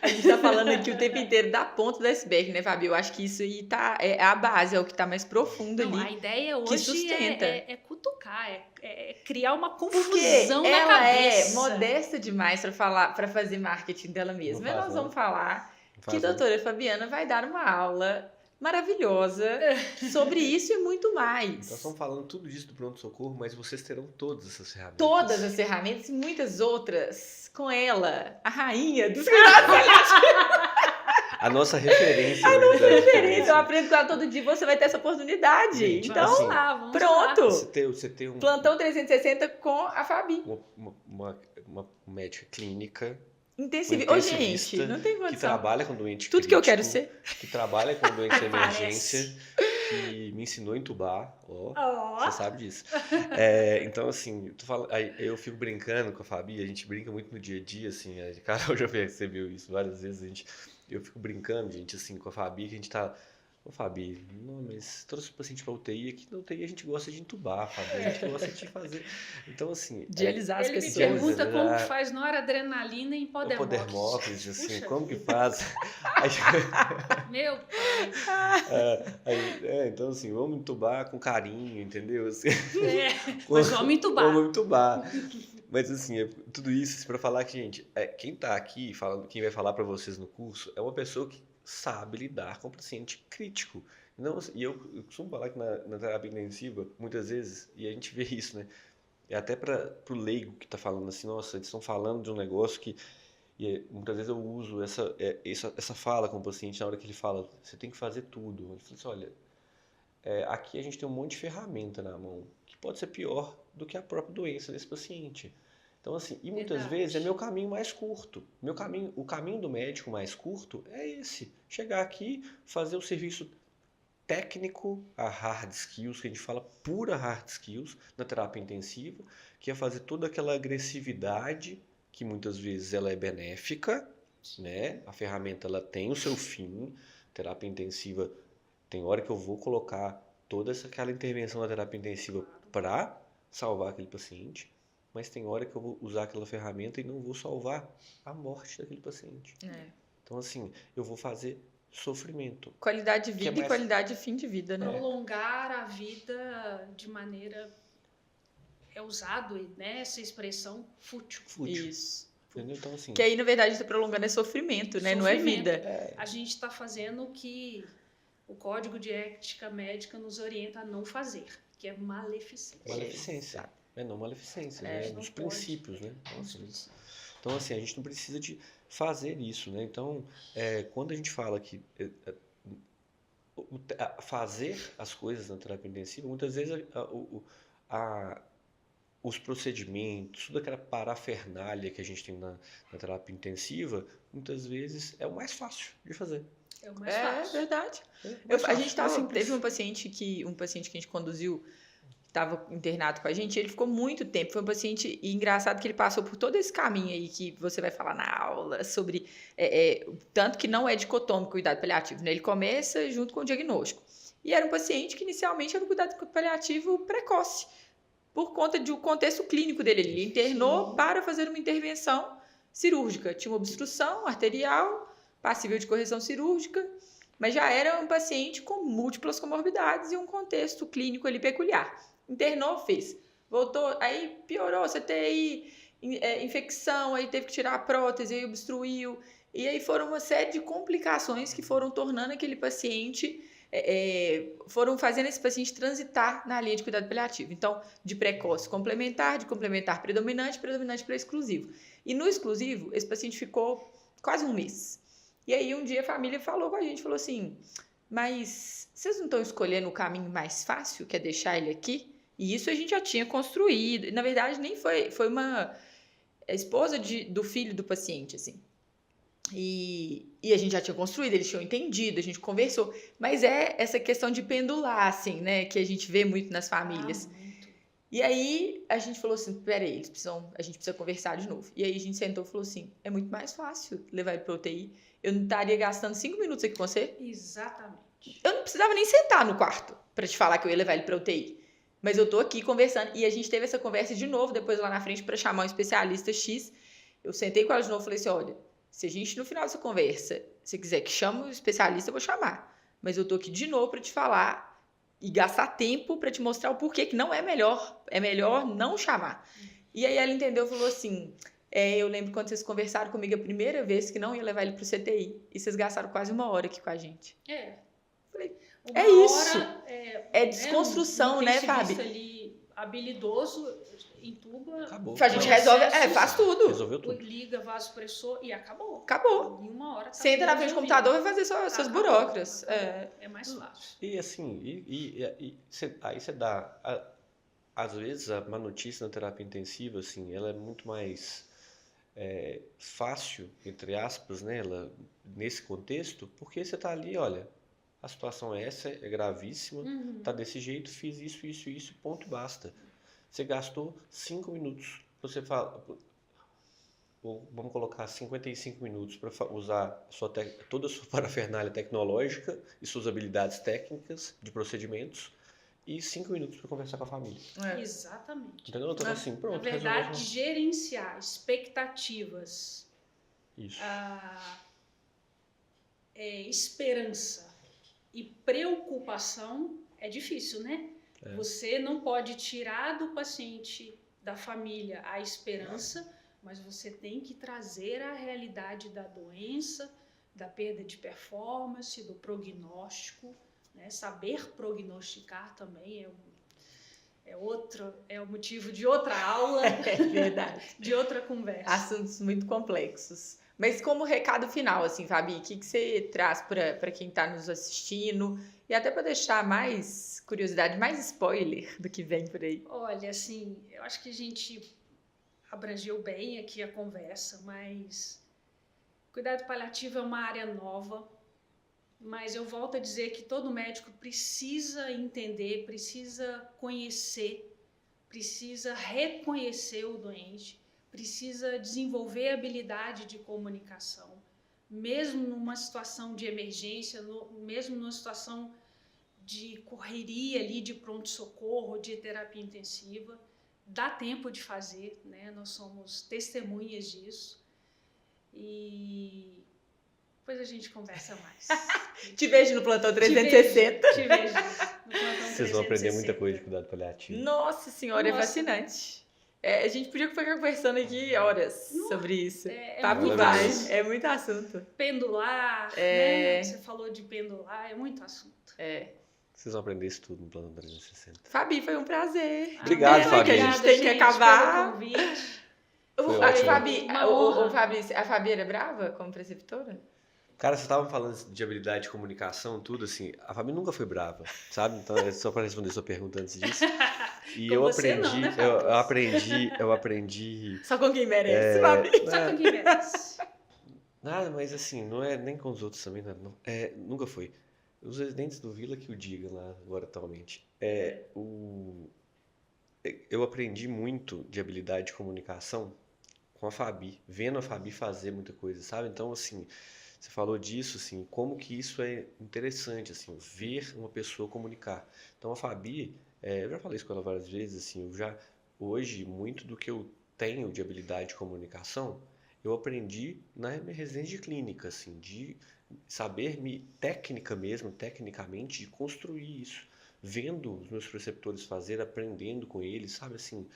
A gente tá falando aqui o tempo inteiro da ponta do iceberg, né, Fabi? Eu acho que isso aí é a base, é o que tá mais profundo Não, ali. a ideia que hoje sustenta. é cutucar, é criar uma Porque confusão na ela cabeça. é modesta demais para fazer marketing dela mesma. Não E faz, nós não. vamos falar que Faz, a né? doutora Fabiana vai dar uma aula maravilhosa sobre isso e muito mais. Nós estamos falando tudo isso do pronto-socorro, mas vocês terão todas essas ferramentas. Todas as ferramentas e muitas outras com ela, a rainha dos cuidados paliativos. A nossa referência. A nossa da referência, eu aprendo com ela todo dia, você vai ter essa oportunidade. Gente, Então, assim, Vamos lá, vamos pronto. Você tem um, Plantão 360 com a Fabi. uma médica clínica Intensivo. Um Ô, intensivista gente, não tem que condição. trabalha com doente Tudo que eu crítico, quero ser. que trabalha com doente de Parece. emergência, que me ensinou a entubar, ó. Ó. Você sabe disso. Então, assim, aí eu fico brincando com a Fabi, a gente brinca muito no dia a dia, assim, a Carol já percebeu isso várias vezes, eu fico brincando, gente, assim, com a Fabi, que a gente tá... Ô, Fabi, não, mas trouxe o paciente pra UTI, aqui na UTI a gente gosta de entubar, Fabi, a gente gosta de fazer... Então, assim... De alisar as Ele me pessoas. pergunta como né? que faz noradrenalina em Podermópolis. Podermópolis, assim, Puxa como que vida. faz? Aí, Meu pai. então, assim, vamos entubar com carinho, entendeu? Assim, Mas vamos entubar. Vamos entubar. Mas, assim, tudo isso para falar que, gente, quem tá aqui, quem vai falar para vocês no curso, é uma pessoa que sabe lidar com o paciente crítico. Não, e eu costumo falar que na terapia intensiva, muitas vezes, e a gente vê isso, né? É até para o leigo que tá falando assim, nossa, eles estão falando de um negócio que... muitas vezes eu uso essa fala com o paciente na hora que ele fala, você tem que fazer tudo. Eu falo assim, olha, aqui a gente tem um monte de ferramenta na mão, que pode ser pior do que a própria doença desse paciente. Então, assim, e muitas Verdade. vezes é meu caminho mais curto. O caminho do médico mais curto é esse. Chegar aqui, fazer o serviço técnico, a hard skills, que a gente fala pura hard skills, na terapia intensiva, que é fazer toda aquela agressividade, que muitas vezes ela é benéfica, né? A ferramenta ela tem o seu fim. Terapia intensiva, tem hora que eu vou colocar toda aquela intervenção na terapia intensiva para salvar aquele paciente, mas tem hora que eu vou usar aquela ferramenta e não vou salvar a morte daquele paciente. Então, assim, eu vou fazer sofrimento. Qualidade de Que é vida e mais- qualidade de fim de vida, né? Prolongar a vida de maneira... É usado, né, essa expressão fútil. Fútil. Isso. Entendeu? Então, assim, Que aí, na verdade, está prolongando é sofrimento, né? Não é Sofrimento. vida. A gente está fazendo o que o Código de Ética Médica nos orienta a não fazer, que é maleficência. maleficência. Não maleficência, É, né? não Dos pode. princípios, né? Então, assim, a gente não precisa de fazer isso, né? Então, quando a gente fala que fazer as coisas na terapia intensiva, muitas vezes os procedimentos, toda aquela parafernália que a gente tem na terapia intensiva, muitas vezes é o mais fácil de fazer. É o mais É fácil. verdade. Mais A gente fácil, teve um paciente que a gente conduziu, estava internado com a gente, ele ficou muito tempo. Foi um paciente, e engraçado que ele passou por todo esse caminho aí que você vai falar na aula sobre tanto que não é dicotômico o cuidado paliativo, né? Ele começa junto com o diagnóstico. E era um paciente que inicialmente era um cuidado paliativo precoce, por conta do contexto clínico dele. Ele internou para fazer uma intervenção cirúrgica. Tinha uma obstrução arterial, passível de correção cirúrgica, mas já era um paciente com múltiplas comorbidades e um contexto clínico ali peculiar. Internou, fez. Voltou, aí piorou, você tem aí infecção, aí teve que tirar a prótese, aí obstruiu. E aí foram uma série de complicações que foram tornando aquele paciente foram fazendo esse paciente transitar na linha de cuidado paliativo. Então, de precoce complementar, de complementar predominante, predominante para exclusivo. E no exclusivo, esse paciente ficou quase um mês. E aí, um dia, a família falou com a gente, falou assim, mas vocês não estão escolhendo o caminho mais fácil, que é deixar ele aqui? E isso a gente já tinha construído. Na verdade, nem foi uma esposa do filho do paciente, assim. E a gente já tinha construído, eles tinham entendido, a gente conversou. Mas é essa questão de pendular, assim, né? Que a gente vê muito nas famílias. Muito. E aí, a gente falou assim, peraí, a gente precisa conversar de novo. E aí, a gente sentou e falou assim, é muito mais fácil levar ele para UTI. Eu não estaria gastando 5 minutos aqui com você. Exatamente. Eu não precisava nem sentar no quarto para te falar que eu ia levar ele para UTI. Mas eu tô aqui conversando. E a gente teve essa conversa de novo, depois lá na frente, para chamar um especialista X. Eu sentei com ela de novo e falei assim, olha, se a gente, no final dessa conversa, se quiser que chame o especialista, eu vou chamar. Mas eu tô aqui de novo para te falar e gastar tempo para te mostrar o porquê que não é melhor. É melhor não chamar. E aí ela entendeu e falou assim, eu lembro quando vocês conversaram comigo a primeira vez que não ia levar ele pro CTI. E vocês gastaram quase 1 hora aqui com a gente. Falei, Uma isso. hora, É desconstrução, né, Fábio? Ali habilidoso, entuba, Acabou. A gente resolve, Processos. faz tudo. Resolveu tudo. liga vasopressor e acabou. Acabou. Em 1 hora. Tá Senta na frente do resolvido. computador e vai fazer suas Acabou, burocras. acabou. É mais fácil. E assim, aí você dá. Às vezes a má notícia na terapia intensiva, assim, ela é muito mais fácil, entre aspas, né? Nesse contexto, porque você tá ali, olha, a situação é essa, é gravíssima, tá desse jeito, fiz isso, ponto, basta. Você gastou 5 minutos. Você fala, vamos colocar 55 minutos para usar toda a sua parafernália tecnológica e suas habilidades técnicas de procedimentos e 5 minutos para conversar com a família. Exatamente. Entendeu? Então, assim, pronto. Na verdade, resolveu. gerenciar expectativas, Isso. esperança e preocupação é difícil, né? Você não pode tirar do paciente, da família, a esperança, mas você tem que trazer a realidade da doença, da perda de performance, do prognóstico, né? Saber prognosticar também é o motivo de outra aula, É verdade. de outra conversa. Assuntos muito complexos. Mas como recado final, assim, Fabi, o que você traz para quem está nos assistindo? E até para deixar mais curiosidade, mais spoiler do que vem por aí. Olha, assim, eu acho que a gente abrangeu bem aqui a conversa, mas cuidado paliativo é uma área nova, mas eu volto a dizer que todo médico precisa entender, precisa conhecer, precisa reconhecer o doente, precisa desenvolver habilidade de comunicação, mesmo numa situação de emergência, mesmo numa situação de correria ali, de pronto-socorro, de terapia intensiva, dá tempo de fazer, né? Nós somos testemunhas disso e depois a gente conversa mais. Te vejo no plantão 360. Te vejo no plantão Vocês vão aprender 360. muita coisa de cuidado paliativo. Nossa senhora, Nossa. é fascinante. A gente podia ficar conversando aqui horas sobre isso. Papo muito vai, assunto. é muito assunto. Pendular, né? Você falou de pendular, é muito assunto. Vocês vão aprender isso tudo no plano 360. Fabi, foi um prazer. Obrigado, Pena Fabi. que a gente tem que acabar. Pelo convite. Foi ótimo. Fabi, Uma honra. a Fabi era brava como preceptora? Cara, vocês estavam falando de habilidade de comunicação, tudo assim. A Fabi nunca foi brava, sabe? Então, é só para responder sua pergunta antes disso. E Com eu você aprendi, não, né, eu aprendi. Só com quem merece, Fabi. Só com quem merece. Nada, mas assim, não é nem com os outros também, não. Nunca foi. Os residentes do Vila que o digam lá agora atualmente. Eu aprendi muito de habilidade de comunicação com a Fabi, vendo a Fabi fazer muita coisa, sabe? Então, assim, você falou disso, assim, como que isso é interessante, assim, ver uma pessoa comunicar. Então, a Fabi, eu já falei isso com ela várias vezes, assim, hoje, muito do que eu tenho de habilidade de comunicação, eu aprendi na minha residência de clínica, assim, de saber tecnicamente, de construir isso, vendo os meus preceptores fazer, aprendendo com eles, sabe, assim,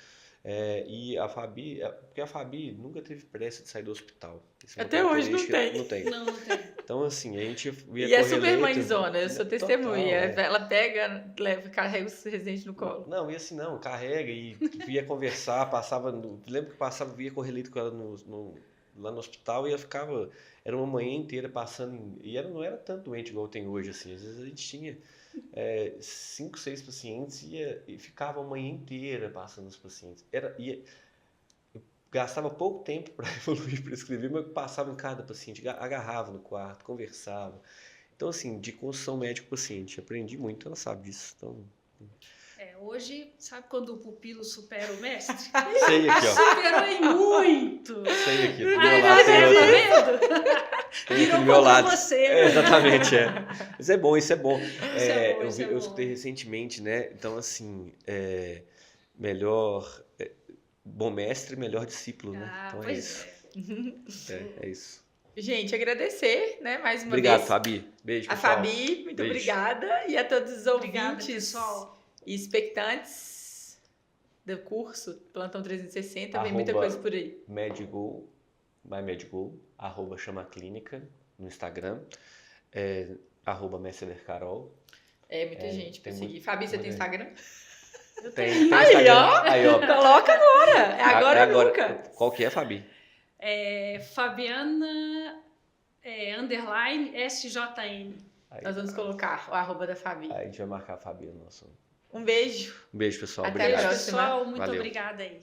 E a Fabi, porque a Fabi nunca teve pressa de sair do hospital. Isso é uma Até hoje não característica- tem. Não tem. Não tem. Então, assim, a gente via E é correr super leito. mãezona, eu sou Total, testemunha. é. Ela pega, leva, carrega os residentes no colo. Não, e assim, não, carrega e via conversar, lembro que passava, via correr leito com ela lá no hospital e ela ficava, era uma manhã inteira passando, não era tanto doente igual tem hoje, assim, às vezes a gente tinha 5, 6 pacientes e ficava a manhã inteira passando os pacientes. Gastava pouco tempo para evoluir, para escrever, mas passava em cada paciente, agarrava no quarto, conversava. Então, assim, de construção médico-paciente, aprendi muito, ela sabe disso. Então, Hoje, sabe quando o pupilo supera o mestre? sei aqui, ó. Superou em muito. Sei aqui, do meu Ai, lado tem tá outra. vendo? Tem aqui Virou do meu contra lado. você, né? Exatamente, Isso é bom, isso é bom. é bom, Eu isso é eu bom. escutei recentemente, né? Então, assim, melhor... bom mestre, melhor discípulo, né? Ah, Então é pois isso. é. É isso. Gente, agradecer, né, mais uma Obrigado, vez. Fabi. Beijo, A pessoal. Fabi, muito Beijo. obrigada. E a todos os Obrigada, ouvintes pessoal. e expectantes do curso Plantão 360. Vem muita Arroba coisa por aí. MedGo, MyMedGo, @chamaclínica no Instagram, @messelercarol. Muita gente pra tem seguir. muito- Fabi, você muita tem gente. Instagram? Tem Aí, Instagram. ó. Aí, ó. Coloca agora. É agora ou nunca. Qual que é, Fabi? Fabiana _ SJN. Aí, Nós vamos colocar o arroba da Fabi. aí a gente vai marcar a Fabi no nosso. Um beijo. Um beijo, pessoal. Até a Obrigado. Beijo, próxima. pessoal. Muito Valeu. obrigada aí.